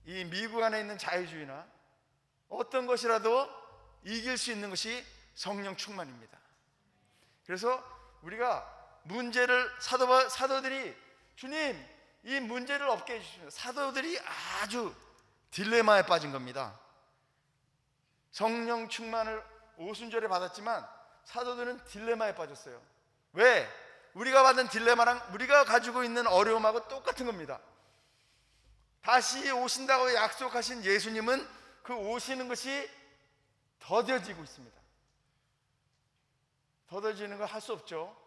이 미국 안에 있는 자유주의나 어떤 것이라도 이길 수 있는 것이 성령 충만입니다. 그래서 우리가 문제를 사도들이 주님 이 문제를 없게 해주십니다. 사도들이 아주 딜레마에 빠진 겁니다. 성령 충만을 오순절에 받았지만 사도들은 딜레마에 빠졌어요. 왜? 우리가 받은 딜레마랑 우리가 가지고 있는 어려움하고 똑같은 겁니다. 다시 오신다고 약속하신 예수님은 그 오시는 것이 더뎌지고 있습니다. 더뎌지는 걸 할 수 없죠.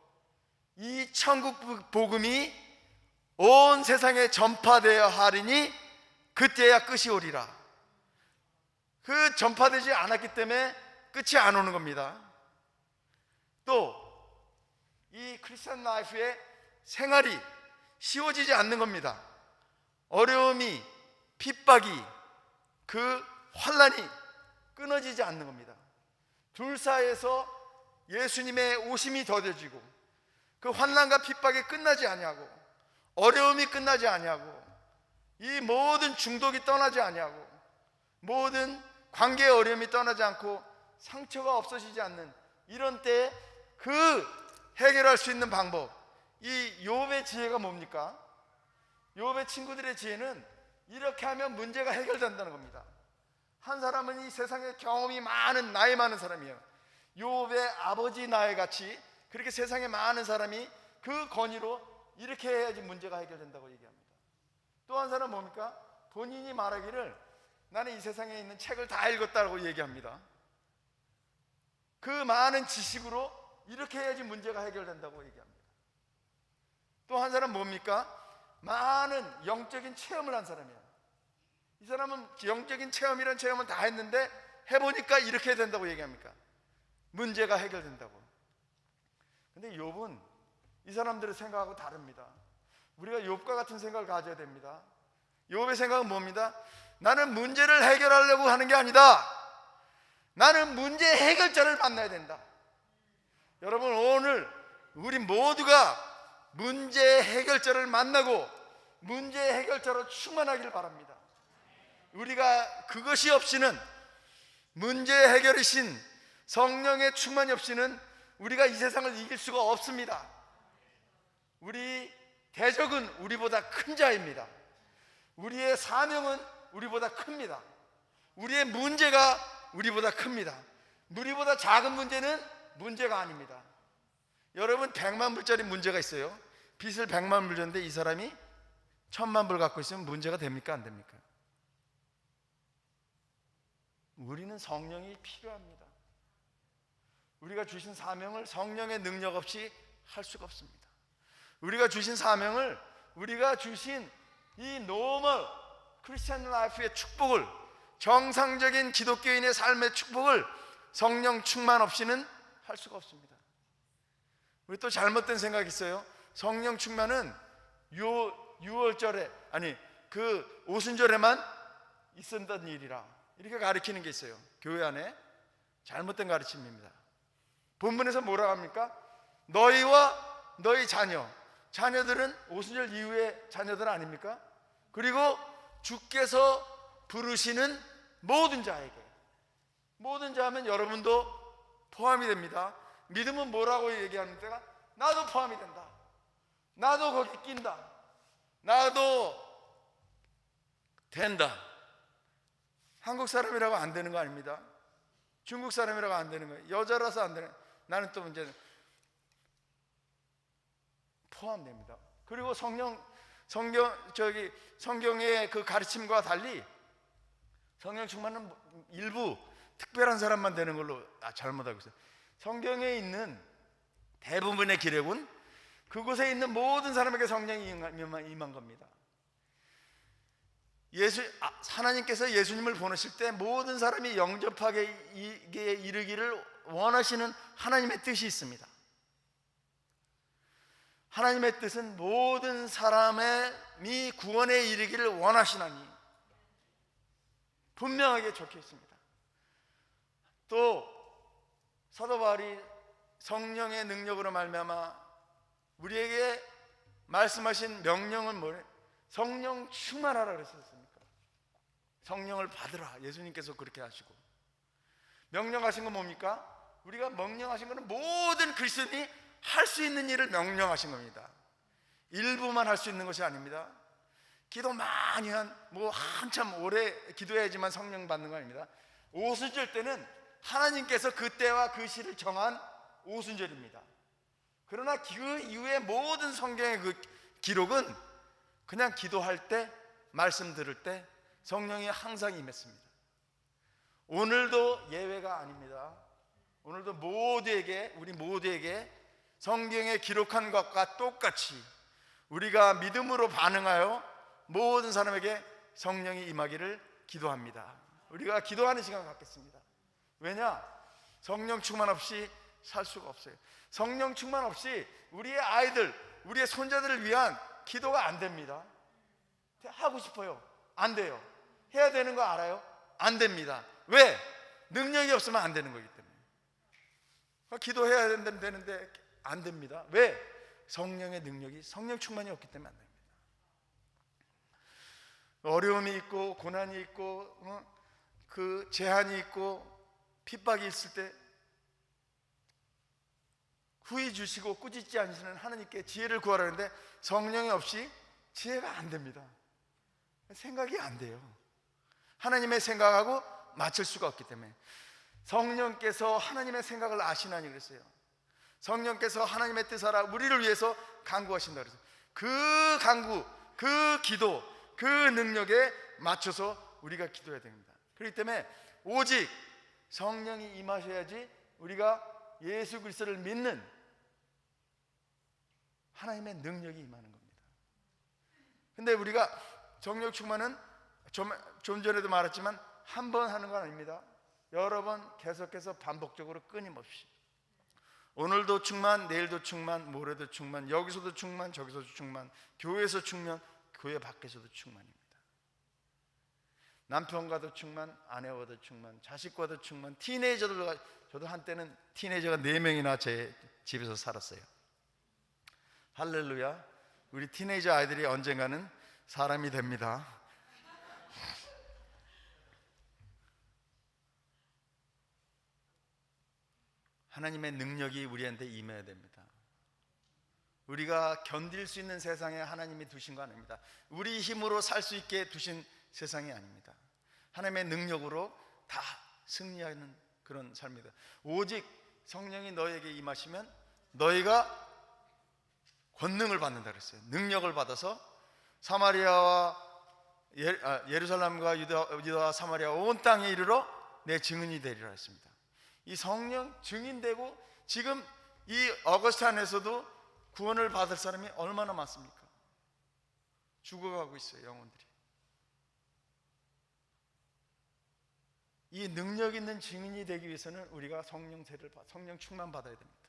이 천국 복음이 온 세상에 전파되어야 하리니 그때야 끝이 오리라. 그 전파되지 않았기 때문에 끝이 안 오는 겁니다. 또 이 크리스천 라이프의 생활이 쉬워지지 않는 겁니다. 어려움이, 핍박이, 그 환난이 끊어지지 않는 겁니다. 둘 사이에서 예수님의 오심이 더뎌지고 그 환난과 핍박이 끝나지 아니하고 어려움이 끝나지 아니하고 이 모든 중독이 떠나지 아니하고 모든 관계의 어려움이 떠나지 않고 상처가 없어지지 않는 이런 때에 그 해결할 수 있는 방법, 이 욥의 지혜가 뭡니까? 욥의 친구들의 지혜는 이렇게 하면 문제가 해결된다는 겁니다. 한 사람은 이 세상에 경험이 많은 나이 많은 사람이에요. 욥의 아버지 나이 같이 그렇게 세상에 많은 사람이 그 권위로 이렇게 해야지 문제가 해결된다고 얘기합니다. 또 한 사람은 뭡니까? 본인이 말하기를 나는 이 세상에 있는 책을 다 읽었다고 얘기합니다. 그 많은 지식으로 이렇게 해야지 문제가 해결된다고 얘기합니다. 또 한 사람은 뭡니까? 많은 영적인 체험을 한 사람이에요. 이 사람은 영적인 체험이란 체험은 다 했는데 해보니까 이렇게 해야 된다고 얘기합니까? 문제가 해결된다고. 근데 욥은 이 사람들의 생각하고 다릅니다. 우리가 욥과 같은 생각을 가져야 됩니다. 욥의 생각은 뭡니다? 나는 문제를 해결하려고 하는 게 아니다. 나는 문제 해결자를 만나야 된다. 여러분 오늘 우리 모두가 문제 해결자를 만나고 문제 해결자로 충만하기를 바랍니다. 우리가 그것이 없이는 문제 해결이신 성령의 충만이 없이는 우리가 이 세상을 이길 수가 없습니다. 우리 대적은 우리보다 큰 자입니다. 우리의 사명은 우리보다 큽니다. 우리의 문제가 우리보다 큽니다. 우리보다 작은 문제는 문제가 아닙니다. 여러분 100만 불짜리 문제가 있어요. 빚을 100만 불 줬는데 이 사람이 1000만 불 갖고 있으면 문제가 됩니까? 안 됩니까? 우리는 성령이 필요합니다. 우리가 주신 사명을 성령의 능력 없이 할 수가 없습니다. 우리가 주신 사명을 우리가 주신 이 노멀 크리스천 라이프의 축복을 정상적인 기독교인의 삶의 축복을 성령 충만 없이는 할 수가 없습니다. 우리 또 잘못된 생각이 있어요. 성령 충만은 6월절에 아니 그 오순절에만 있었던 일이라 이렇게 가르치는 게 있어요. 교회 안에 잘못된 가르침입니다. 본문에서 뭐라고 합니까? 너희와 너희 자녀들은 오순절 이후의 자녀들 아닙니까? 그리고 주께서 부르시는 모든 자에게, 모든 자면 여러분도 포함이 됩니다. 믿음은 뭐라고 얘기하는 때가 나도 포함이 된다. 나도 거기 낀다. 나도 된다. 한국 사람이라고 안 되는 거 아닙니다. 중국 사람이라고 안 되는 거예요. 여자라서 안 되는. 나는 또 이제 포함됩니다. 그리고 성경의 그 가르침과 달리 성령 충만은 일부 특별한 사람만 되는 걸로 잘못 알고 있어요. 성경에 있는 대부분의 기록은 그곳에 있는 모든 사람에게 성령이 임한 겁니다. 하나님께서 예수님을 보내실 때 모든 사람이 영접하게 이르기를 원하시는 하나님의 뜻이 있습니다. 하나님의 뜻은 모든 사람이 구원에 이르기를 원하시나니 분명하게 적혀 있습니다. 또 사도 바울이 성령의 능력으로 말미암아 우리에게 말씀하신 명령은 뭐래? 성령 충만하라 그랬었습니까? 성령을 받으라. 예수님께서 그렇게 하시고, 명령하신 건 뭡니까? 우리가 명령하신 것은 모든 그리스도인이 할 수 있는 일을 명령하신 겁니다. 일부만 할 수 있는 것이 아닙니다. 기도 많이 한참 오래 기도해야지만 성령 받는 거 아닙니다. 오순절 때는 하나님께서 그때와 그 시를 정한 오순절입니다. 그러나 그 이후에 모든 성경의 그 기록은 그냥 기도할 때, 말씀 들을 때 성령이 항상 임했습니다. 오늘도 예외가 아닙니다. 오늘도 우리 모두에게 성경에 기록한 것과 똑같이 우리가 믿음으로 반응하여 모든 사람에게 성령이 임하기를 기도합니다. 우리가 기도하는 시간을 갖겠습니다. 왜냐? 성령 충만 없이 살 수가 없어요. 성령 충만 없이 우리의 아이들, 우리의 손자들을 위한 기도가 안 됩니다. 하고 싶어요. 안 돼요. 해야 되는 거 알아요? 안 됩니다. 왜? 능력이 없으면 안 되는 거기 때문에. 기도해야 되는데 안 됩니다. 왜? 성령의 능력이, 성령 충만이 없기 때문에 안 됩니다. 어려움이 있고 고난이 있고 그 제한이 있고 핍박이 있을 때 후히 주시고 꾸짖지 않으시는 하나님께 지혜를 구하라는데 성령이 없이 지혜가 안 됩니다. 생각이 안 돼요. 하나님의 생각하고 맞출 수가 없기 때문에. 성령께서 하나님의 생각을 아시나니 그랬어요. 성령께서 하나님의 뜻 알아 우리를 위해서 간구하신다 그랬어요. 그 간구, 그 기도, 그 능력에 맞춰서 우리가 기도해야 됩니다. 그렇기 때문에 오직 성령이 임하셔야지 우리가 예수 그리스도를 믿는 하나님의 능력이 임하는 겁니다. 근데 우리가 성령 충만은 좀 전에도 말했지만 한 번 하는 건 아닙니다. 여러 번 계속해서 반복적으로 끊임없이 오늘도 충만, 내일도 충만, 모레도 충만, 여기서도 충만, 저기서도 충만, 교회에서 충만, 교회 밖에서도 충만입니다. 남편과도 충만, 아내와도 충만, 자식과도 충만, 티네이저들과. 저도 한때는 티네이저가 4명이나 제 집에서 살았어요. 할렐루야. 우리 티네이저 아이들이 언젠가는 사람이 됩니다. 하나님의 능력이 우리한테 임해야 됩니다. 우리가 견딜 수 있는 세상에 하나님이 두신 거 아닙니다. 우리 힘으로 살 수 있게 두신 세상이 아닙니다. 하나님의 능력으로 다 승리하는 그런 삶이다. 오직 성령이 너에게 임하시면 너희가 권능을 받는다 그랬어요. 능력을 받아서 사마리아와 예루살렘과 유다와 사마리아 온 땅에 이르러 내 증인이 되리라 했습니다. 이 성령 증인되고 지금 이 어거스트 안에서도 구원을 받을 사람이 얼마나 많습니까? 죽어가고 있어요, 영혼들이. 이 능력 있는 증인이 되기 위해서는 우리가 성령 충만 받아야 됩니다.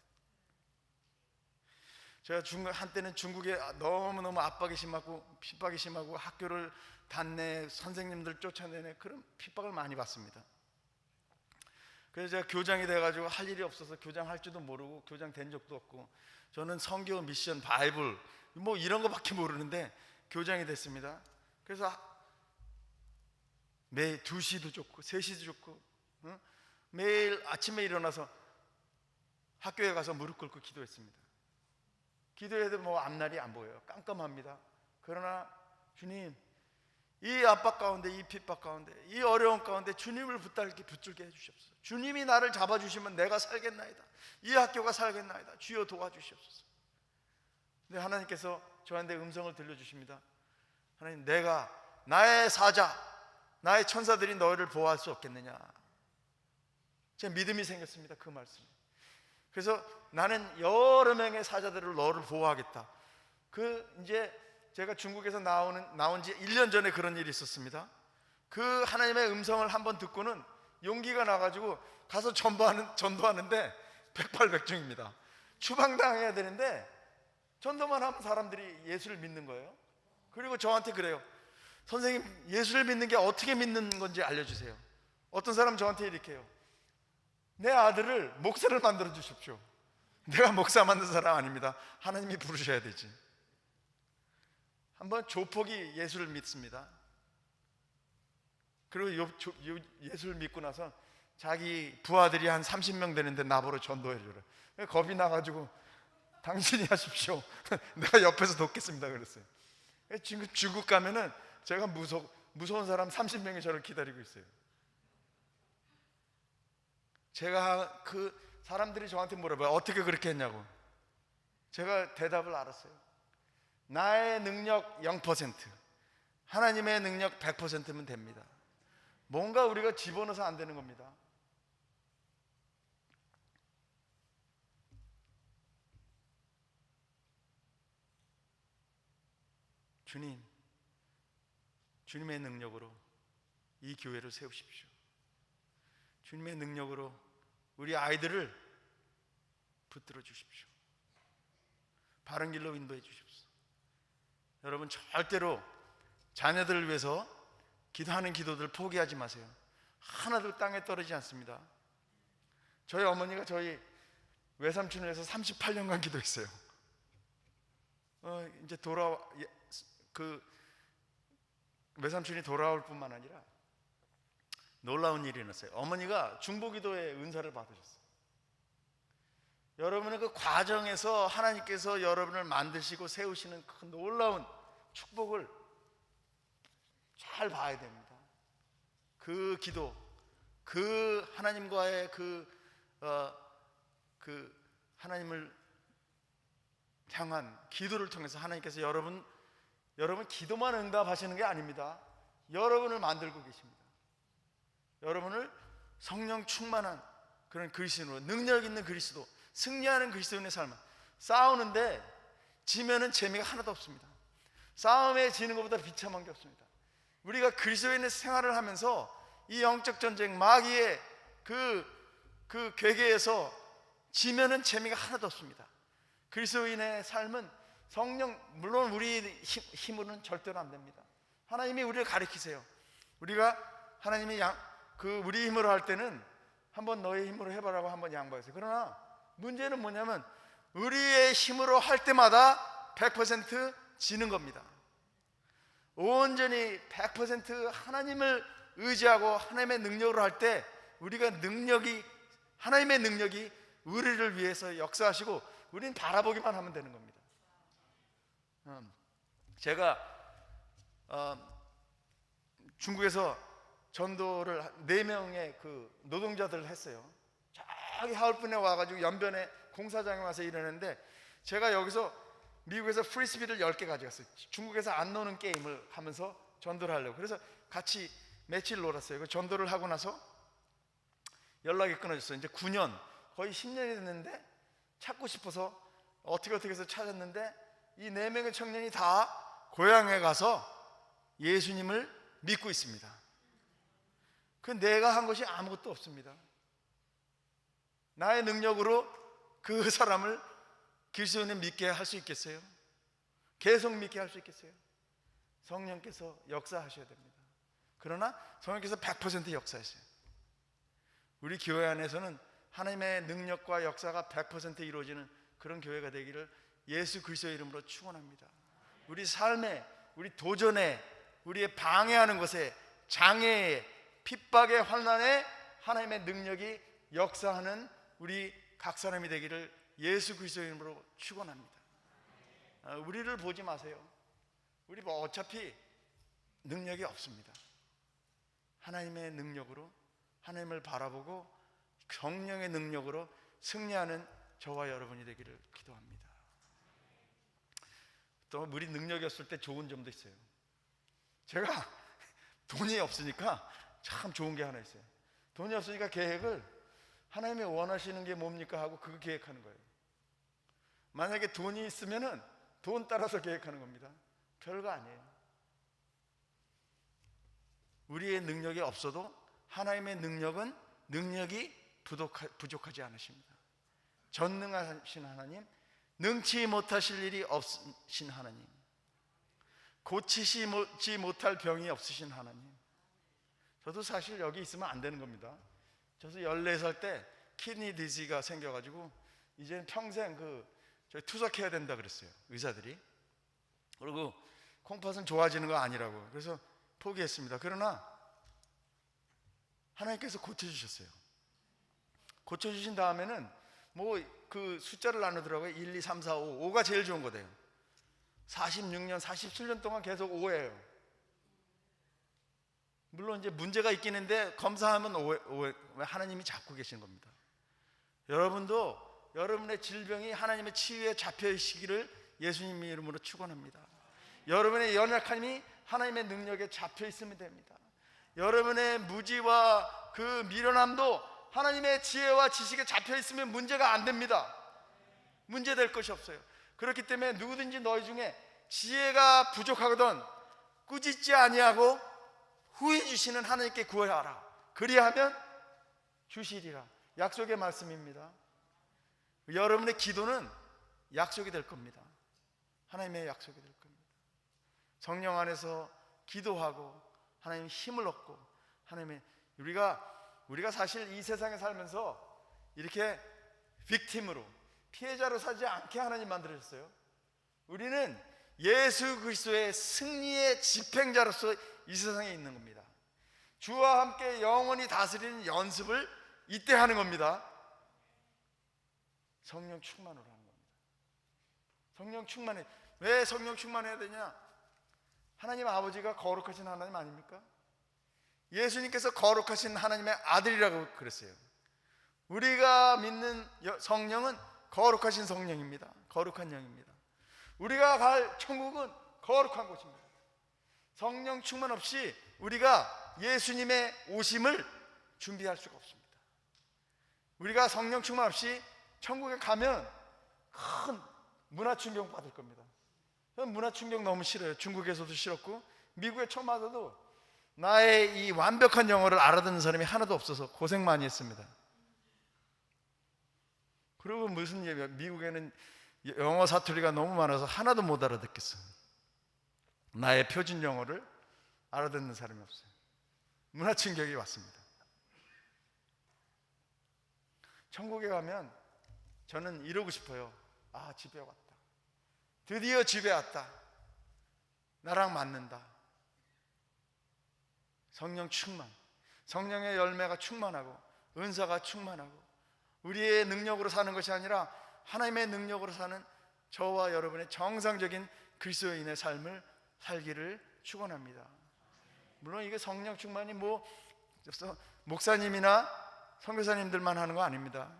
제가 한때는 중국에 너무너무 압박이 심하고 핍박이 심하고 학교를 닫네, 선생님들 쫓아내네, 그런 핍박을 많이 받습니다. 그래서 제가 교장이 돼가지고 할 일이 없어서 교장할 줄도 모르고 교장 된 적도 없고, 저는 성경, 미션, 바이블 뭐 이런 거밖에 모르는데 교장이 됐습니다. 그래서 매일 2시도 좋고 3시도 좋고 매일 아침에 일어나서 학교에 가서 무릎 꿇고 기도했습니다. 기도해도 뭐 앞날이 안 보여요. 깜깜합니다. 그러나 주님, 이 압박 가운데, 이 핍박 가운데, 이 어려운 가운데 주님을 붙들게 해주시옵소서. 주님이 나를 잡아주시면 내가 살겠나이다. 이 학교가 살겠나이다. 주여 도와주시옵소서. 근데 하나님께서 저한테 음성을 들려주십니다. 하나님, 내가 나의 사자, 나의 천사들이 너희를 보호할 수 없겠느냐. 제 믿음이 생겼습니다. 그 말씀. 그래서 나는 여러 명의 사자들을 너를 보호하겠다. 이제 제가 중국에서 나온 지 1년 전에 그런 일이 있었습니다. 그 하나님의 음성을 한번 듣고는 용기가 나가지고 가서 전도하는데 백발백중입니다. 추방당해야 되는데 전도만 하면 사람들이 예수를 믿는 거예요. 그리고 저한테 그래요. 선생님, 예수를 믿는 게 어떻게 믿는 건지 알려주세요. 어떤 사람 저한테 이렇게 해요. 내 아들을 목사를 만들어 주십시오. 내가 목사 만든 사람 아닙니다. 하나님이 부르셔야 되지. 한번 조폭이 예수를 믿습니다. 그리고 예수를 믿고 나서 자기 부하들이 한 30명 되는데 나보러 전도해 주라. 겁이 나가지고 당신이 하십시오. 내가 옆에서 돕겠습니다 그랬어요. 지금 중국 가면은 제가 무서운 사람 30명이 저를 기다리고 있어요. 제가 그 사람들이 저한테 물어봐요. 어떻게 그렇게 했냐고. 제가 대답을 알았어요. 나의 능력 0%, 하나님의 능력 100%면 됩니다. 뭔가 우리가 집어넣어서 안 되는 겁니다. 주님의 능력으로 이 교회를 세우십시오. 주님의 능력으로 우리 아이들을 붙들어 주십시오. 바른 길로 인도해 주십시오. 여러분, 절대로 자녀들을 위해서 기도하는 기도들 포기하지 마세요. 하나도 땅에 떨어지지 않습니다. 저희 어머니가 저희 외삼촌을 위해서 38년간 기도했어요. 이제 외삼촌이 돌아올 뿐만 아니라 놀라운 일이 일어났어요. 어머니가 중보기도의 은사를 받으셨어요. 여러분의 그 과정에서 하나님께서 여러분을 만드시고 세우시는 그 놀라운 축복을 잘 봐야 됩니다. 그 기도, 그 하나님과의 그 하나님을 향한 기도를 통해서 하나님께서 여러분 기도만 응답하시는 게 아닙니다. 여러분을 만들고 계십니다. 여러분을 성령 충만한 그런 그리스도인으로, 능력 있는 그리스도, 승리하는 그리스도인의 삶을 싸우는데 지면은 재미가 하나도 없습니다. 싸움에 지는 것보다 비참한 게 없습니다. 우리가 그리스도인의 생활을 하면서 이 영적 전쟁, 마귀의 그 괴계에서 지면은 재미가 하나도 없습니다. 그리스도인의 삶은 성령, 물론 우리 힘으로는 절대로 안 됩니다. 하나님이 우리를 가르치세요. 우리가 하나님이 우리 힘으로 할 때는 한번 너의 힘으로 해봐라고 한번 양보했어요. 그러나 문제는 뭐냐면 우리의 힘으로 할 때마다 100% 지는 겁니다. 온전히 100% 하나님을 의지하고 하나님의 능력으로 할 때 하나님의 능력이 우리를 위해서 역사하시고 우리는 바라보기만 하면 되는 겁니다. 제가 중국에서 전도를 4명의 그 노동자들을 했어요. 저기 하얼빈에 와가지고 연변에 공사장에 와서 일하는데 제가 여기서 미국에서 프리스비를 10개 가져갔어요. 중국에서 안 노는 게임을 하면서 전도를 하려고. 그래서 같이 며칠 놀았어요. 그 전도를 하고 나서 연락이 끊어졌어요. 이제 9년, 거의 10년이 됐는데 찾고 싶어서 어떻게 해서 찾았는데 이 4명의 청년이 다 고향에 가서 예수님을 믿고 있습니다. 그 내가 한 것이 아무것도 없습니다. 나의 능력으로 그 사람을 그리스도인을 믿게 할 수 있겠어요? 계속 믿게 할 수 있겠어요? 성령께서 역사하셔야 됩니다. 그러나 성령께서 100% 역사하세요. 우리 교회 안에서는 하나님의 능력과 역사가 100% 이루어지는 그런 교회가 되기를 예수 그리스도의 이름으로 축원합니다. 우리 삶에, 우리 도전에, 우리의 방해하는 것에, 장애에, 핍박의 환난에 하나님의 능력이 역사하는 우리 각 사람이 되기를 예수 그리스도의 이름으로 축원합니다. 우리를 보지 마세요. 우리 뭐 어차피 능력이 없습니다. 하나님의 능력으로, 하나님을 바라보고 성령의 능력으로 승리하는 저와 여러분이 되기를 기도합니다. 또 우리 능력이 없을 때 좋은 점도 있어요. 제가 돈이 없으니까 참 좋은 게 하나 있어요. 돈이 없으니까 계획을 하나님이 원하시는 게 뭡니까 하고 그거 계획하는 거예요. 만약에 돈이 있으면은 돈 따라서 계획하는 겁니다. 별거 아니에요. 우리의 능력이 없어도 하나님의 능력이 부족하지 않으십니다. 전능하신 하나님, 능치 못하실 일이 없으신 하나님, 고치지 못할 병이 없으신 하나님. 저도 사실 여기 있으면 안 되는 겁니다. 저도 14살 때 키드니 디지가 생겨가지고 이제는 평생 저희 투석해야 된다 그랬어요, 의사들이. 그리고 콩팥은 좋아지는 거 아니라고. 그래서 포기했습니다. 그러나 하나님께서 고쳐주셨어요. 고쳐주신 다음에는 그 숫자를 나누더라고요. 1, 2, 3, 4, 5. 5가 제일 좋은 거대요. 46년, 47년 동안 계속 5예요. 물론 이제 문제가 있긴 한데 검사하면 5. 하나님이 잡고 계신 겁니다. 여러분도 여러분의 질병이 하나님의 치유에 잡혀 있기를 예수님 이름으로 축원합니다. 여러분의 연약함이 하나님의 능력에 잡혀 있으면 됩니다. 여러분의 무지와 그 미련함도 하나님의 지혜와 지식에 잡혀 있으면 문제가 안 됩니다. 문제될 것이 없어요. 그렇기 때문에 누구든지 너희 중에 지혜가 부족하거든 꾸짖지 아니하고 후히 주시는 하나님께 구하라. 그리하면 주시리라. 약속의 말씀입니다. 여러분의 기도는 약속이 될 겁니다. 하나님의 약속이 될 겁니다. 성령 안에서 기도하고 하나님의 힘을 얻고 하나님의 우리가 사실 이 세상에 살면서 이렇게 빅팀으로 피해자로 살지 않게 하나님 만들어졌어요. 우리는 예수 그리스도의 승리의 집행자로서 이 세상에 있는 겁니다. 주와 함께 영원히 다스리는 연습을 이때 하는 겁니다. 성령 충만으로 하는 겁니다. 성령 충만해. 왜 성령 충만해야 되냐? 하나님 아버지가 거룩하신 하나님 아닙니까? 예수님께서 거룩하신 하나님의 아들이라고 그랬어요. 우리가 믿는 성령은 거룩하신 성령입니다. 거룩한 영입니다. 우리가 갈 천국은 거룩한 곳입니다. 성령 충만 없이 우리가 예수님의 오심을 준비할 수가 없습니다. 우리가 성령 충만 없이 천국에 가면 큰 문화 충격 받을 겁니다. 저는 문화 충격 너무 싫어요. 중국에서도 싫었고 미국에 처음 와서도 나의 이 완벽한 영어를 알아듣는 사람이 하나도 없어서 고생 많이 했습니다. 그리고 무슨 얘기야? 미국에는 영어 사투리가 너무 많아서 하나도 못 알아듣겠어. 나의 표준 영어를 알아듣는 사람이 없어요. 문화 충격이 왔습니다. 천국에 가면 저는 이러고 싶어요. 아, 집에 왔다. 드디어 집에 왔다. 나랑 맞는다. 성령 충만, 성령의 열매가 충만하고 은사가 충만하고 우리의 능력으로 사는 것이 아니라 하나님의 능력으로 사는 저와 여러분의 정상적인 그리스도인의 삶을 살기를 축원합니다. 물론 이게 성령 충만이 목사님이나 선교사님들만 하는 거 아닙니다.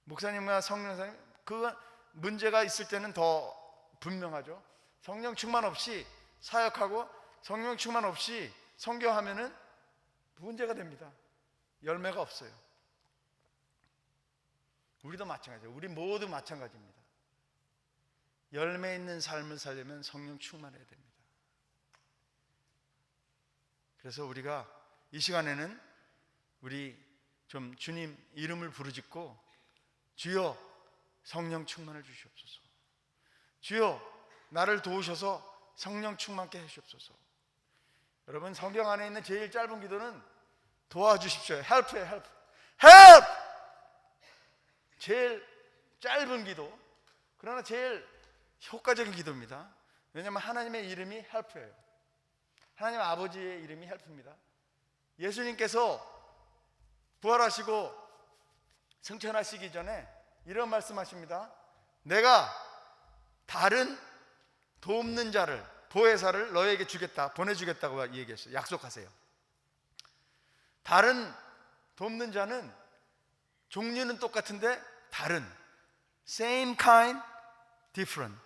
목사님과 성령사님 그 문제가 있을 때는 더 분명하죠. 성령 충만 없이 사역하고 성령 충만 없이 선교하면은 문제가 됩니다. 열매가 없어요. 우리도 마찬가지예요. 우리 모두 마찬가지입니다. 열매 있는 삶을 살려면 성령 충만해야 됩니다. 그래서 우리가 이 시간에는 우리 좀 주님 이름을 부르짖고 주여 성령 충만을 주시옵소서. 주여 나를 도우셔서 성령 충만케 하시옵소서. 여러분 성경 안에 있는 제일 짧은 기도는 도와주십시오. 헬프예요. 헬프. 헬프! 제일 짧은 기도, 그러나 제일 효과적인 기도입니다. 왜냐하면 하나님의 이름이 헬프예요. 하나님 아버지의 이름이 헬프입니다. 예수님께서 부활하시고 승천하시기 전에 이런 말씀하십니다. 내가 다른 돕는 자를, 보혜사를 너에게 주겠다, 보내주겠다고 얘기했어요. 약속하세요. 다른 돕는 자는 종류는 똑같은데 다른, same kind, different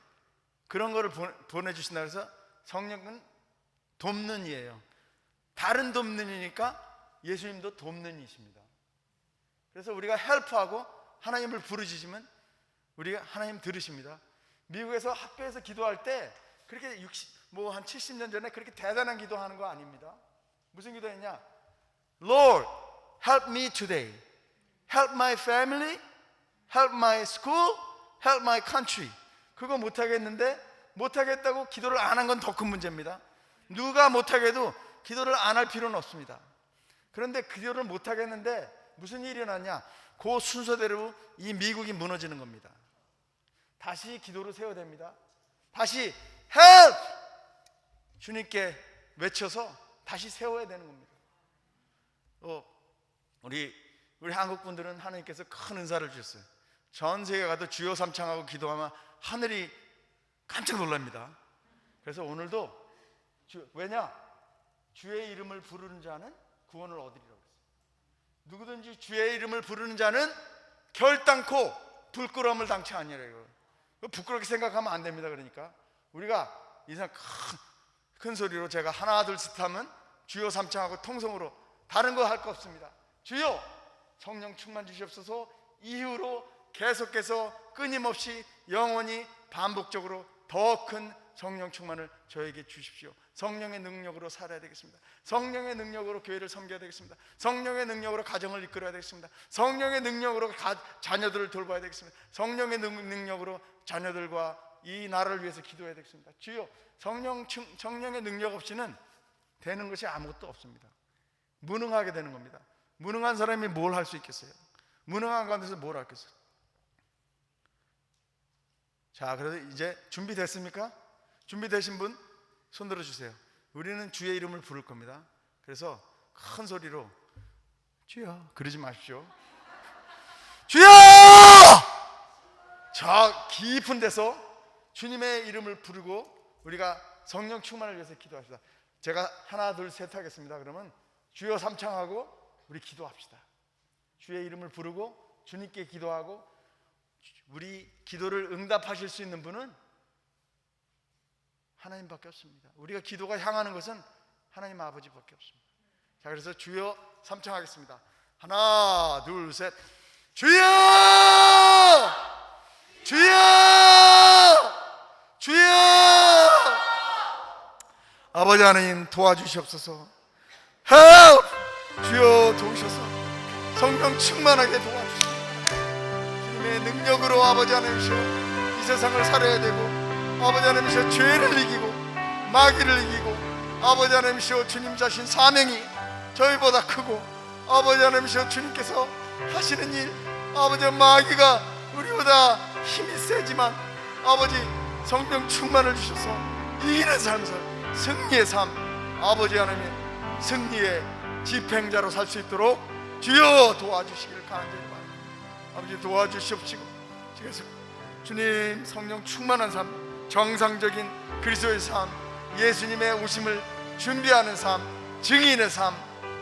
그런 거를 보내주신다. 그래서 성령은 돕는 이에요. 다른 돕는 이니까 예수님도 돕는 이십니다. 그래서 우리가 헬프하고 하나님을 부르짖으면 우리가 하나님 들으십니다. 미국에서 학교에서 기도할 때 그렇게 뭐 한 70년 전에 그렇게 대단한 기도하는 거 아닙니다. 무슨 기도했냐? Lord, help me today. Help my family. Help my school. Help my country. 그거 못하겠는데 못하겠다고 기도를 안 한 건 더 큰 문제입니다. 누가 못하게도 기도를 안 할 필요는 없습니다. 그런데 기도를 못하겠는데 무슨 일이 일어났냐? 그 순서대로 이 미국이 무너지는 겁니다. 다시 기도를 세워야 됩니다. 다시 help! 주님께 외쳐서 다시 세워야 되는 겁니다. 우리 한국 분들은 하나님께서 큰 은사를 주셨어요. 전 세계 가도 주여 삼창하고 기도하면 하늘이 깜짝 놀랍니다. 그래서 오늘도 왜냐? 주의 이름을 부르는 자는 구원을 얻으리라고 했어요. 누구든지 주의 이름을 부르는 자는 결단코 부끄러움을 당치 아니하리라. 부끄럽게 생각하면 안 됩니다. 그러니까 우리가 이상 큰 소리로 제가 하나 둘 셋 하면 주여 삼창하고 통성으로 다른 거 할 거 없습니다. 주여 성령 충만 주시옵소서. 이후로 계속해서 끊임없이 영원히 반복적으로 더 큰 성령 충만을 저에게 주십시오. 성령의 능력으로 살아야 되겠습니다. 성령의 능력으로 교회를 섬겨야 되겠습니다. 성령의 능력으로 가정을 이끌어야 되겠습니다. 성령의 능력으로 자녀들을 돌봐야 되겠습니다. 성령의 능력으로 자녀들과 이 나라를 위해서 기도해야 되겠습니다. 주여 성령의 능력 없이는 되는 것이 아무것도 없습니다. 무능하게 되는 겁니다. 무능한 사람이 뭘 할 수 있겠어요? 무능한 가운데서 뭘 하겠어요? 자, 그래서 이제 준비됐습니까? 준비되신 분 손 들어주세요. 우리는 주의 이름을 부를 겁니다. 그래서 큰 소리로 주여 그러지 마십시오. 주여! 저 깊은 데서 주님의 이름을 부르고 우리가 성령 충만을 위해서 기도합시다. 제가 하나 둘 셋 하겠습니다. 그러면 주여 삼창하고 우리 기도합시다. 주의 이름을 부르고 주님께 기도하고 우리 기도를 응답하실 수 있는 분은 하나님밖에 없습니다. 우리가 기도가 향하는 것은 하나님 아버지밖에 없습니다. 자, 그래서 주여 삼창하겠습니다. 하나 둘 셋. 주여! 주여! 주여! 아버지 하나님 도와주시옵소서. help! 주여 도우셔서 성령 충만하게 도와주십시오. 주님의 능력으로 아버지 하나님이시여 이 세상을 살아야 되고 아버지 하나님이시여 죄를 이기고 마귀를 이기고 아버지 하나님이시여 주님 자신 사명이 저희보다 크고 아버지 하나님이시여 주님께서 하시는 일 아버지 마귀가 우리보다 힘이 세지만 아버지 성령 충만을 주셔서 이기는 삶을 승리의 삶 아버지 하나님 승리의 집행자로 살 수 있도록 주여 도와주시기를 간절히 바랍니다. 아버지 도와주시옵시고 그래서 주님 성령 충만한 삶 정상적인 그리스도의 삶 예수님의 오심을 준비하는 삶 증인의 삶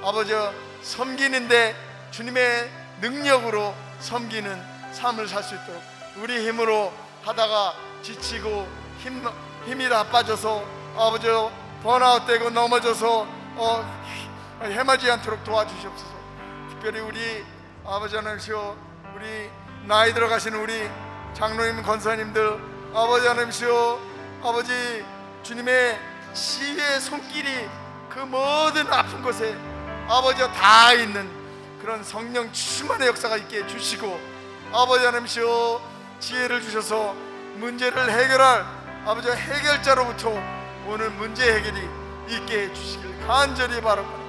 아버지 섬기는데 주님의 능력으로 섬기는 삶을 살 수 있도록 우리 힘으로 하다가 지치고 힘이 다 빠져서 아버지 번아웃되고 넘어져서 헤매지 않도록 도와주시옵소서. 특별히 우리 아버지 하나님이시여 우리 나이 들어가시는 우리 장로님 권사님들 아버지 하나님이시여 아버지 주님의 지혜의 손길이 그 모든 아픈 곳에 아버지가 다 있는 그런 성령 충만의 역사가 있게 해주시고 아버지 하나님이시여 지혜를 주셔서 문제를 해결할 아버지 해결자로부터 오늘 문제 해결이 있게 해주시길 간절히 바랍니다.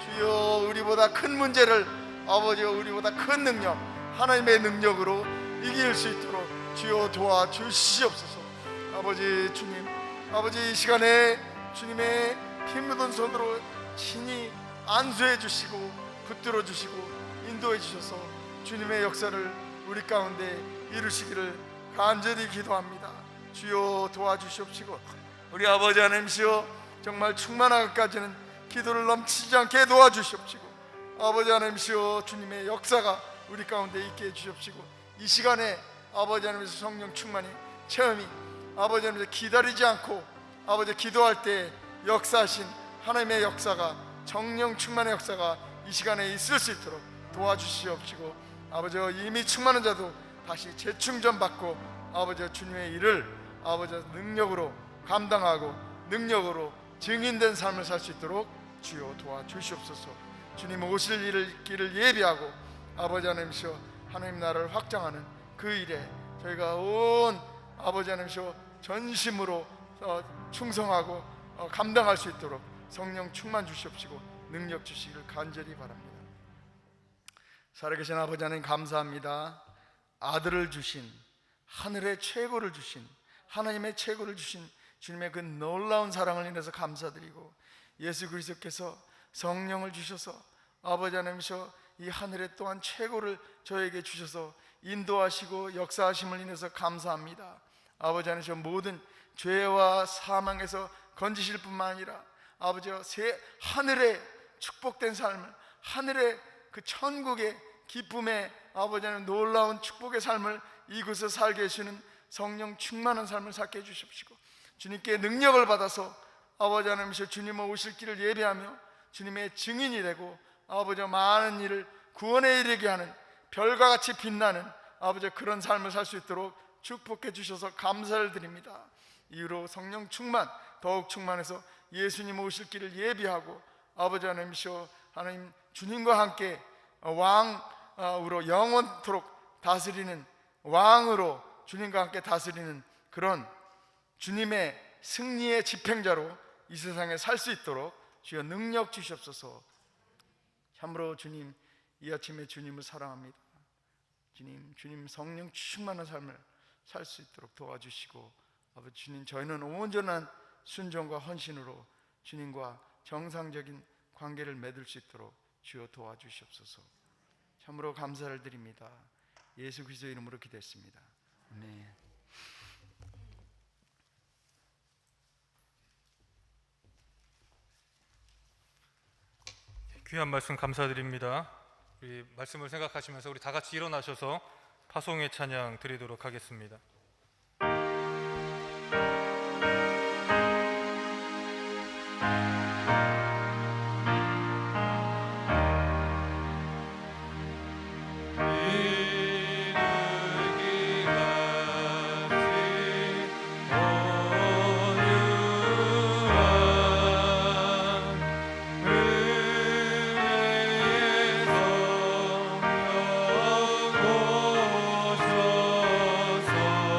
주여 우리보다 큰 문제를 아버지와 우리보다 큰 능력 하나님의 능력으로 이길 수 있도록 주여 도와주시옵소서. 아버지 주님 아버지 이 시간에 주님의 피 묻은 손으로 친히 안수해 주시고 붙들어 주시고 인도해 주셔서 주님의 역사를 우리 가운데 이루시기를 간절히 기도합니다. 주여 도와주시옵시고 우리 아버지 하나님이시여 정말 충만하기까지는 기도를 넘치지 않게 도와주시옵시고 아버지 하나님이시여 주님의 역사가 우리 가운데 있게 해주시옵시고 이 시간에 아버지 하나님께서 성령 충만이 체험이 아버지 하나님께서 기다리지 않고 아버지 기도할 때 역사하신 하나님의 역사가 성령 충만의 역사가 이 시간에 있을 수 있도록 도와주시옵시고 아버지 이미 충만한 자도 다시 재충전 받고 아버지 주님의 일을 아버지 능력으로 감당하고 능력으로 증인된 삶을 살 수 있도록 주여 도와주시옵소서. 주님 오실 길을 예비하고 아버지 하나님이시여 하나님 나라를 확장하는 그 일에 저희가 온 아버지 하나님이시여 전심으로 충성하고 감당할 수 있도록 성령 충만 주시옵시고 능력 주시기를 간절히 바랍니다. 살아계신 아버지 하나님 감사합니다. 아들을 주신, 하늘의 최고를 주신, 하나님의 최고를 주신 주님의 그 놀라운 사랑을 인해서 감사드리고, 예수 그리스도께서 성령을 주셔서 아버지 하나님이셔 이 하늘에 또한 최고를 저에게 주셔서 인도하시고 역사하심을 인해서 감사합니다. 아버지 하나님이셔 모든 죄와 사망에서 건지실 뿐만 아니라 아버지여 하늘의 축복된 삶을, 하늘의 그 천국의 기쁨의 아버지 하나님 놀라운 축복의 삶을 이곳에 살게 해주시는 성령 충만한 삶을 살게 해주십시고, 주님께 능력을 받아서 아버지 하나님이시여 주님의 오실 길을 예배하며 주님의 증인이 되고 아버지 많은 일을 구원에 이르게 하는 별과 같이 빛나는 아버지 그런 삶을 살 수 있도록 축복해 주셔서 감사를 드립니다. 이후로 성령 충만, 더욱 충만해서 예수님 오실 길을 예비하고 아버지 하나님이시여 하나님 주님과 함께 왕으로 영원토록 다스리는, 왕으로 주님과 함께 다스리는 그런 주님의 승리의 집행자로 이 세상에 살 수 있도록 주여 능력 주시옵소서. 참으로 주님 이 아침에 주님을 사랑합니다. 주님 성령 충만한 삶을 살 수 있도록 도와주시고, 아버지 주님 저희는 온전한 순종과 헌신으로 주님과 정상적인 관계를 맺을 수 있도록 주여 도와주시옵소서. 참으로 감사를 드립니다. 예수 그리스도 이름으로 기도했습니다. 아멘.
귀한 말씀 감사드립니다. 우리 말씀을 생각하시면서 우리 다 같이 일어나셔서 파송의 찬양 드리도록 하겠습니다.
오셔서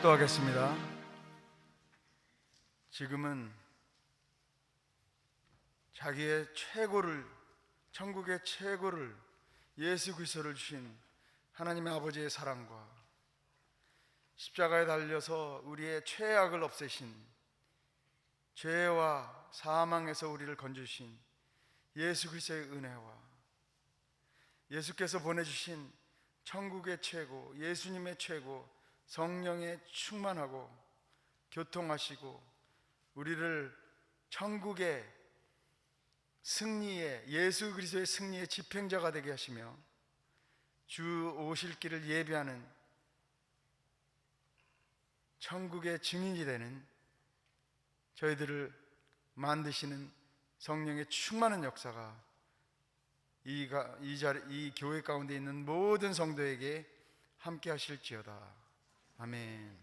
축도하겠습니다. 지금은 자기의 최고를, 천국의 최고를, 예수 그리스도를 주신 하나님의 아버지의 사랑과 십자가에 달려서 우리의 죄악을 없애신, 죄와 사망에서 우리를 건져주신 예수 그리스도의 은혜와 예수께서 보내주신 천국의 최고, 예수님의 최고, 성령의 충만하고 교통하시고 우리를 천국의 승리의, 예수 그리스도의 승리의 집행자가 되게 하시며 주 오실 길을 예비하는 천국의 증인이 되는 저희들을 만드시는 성령의 충만한 역사가 이 교회 가운데 있는 모든 성도에게 함께 하실지어다. 아멘.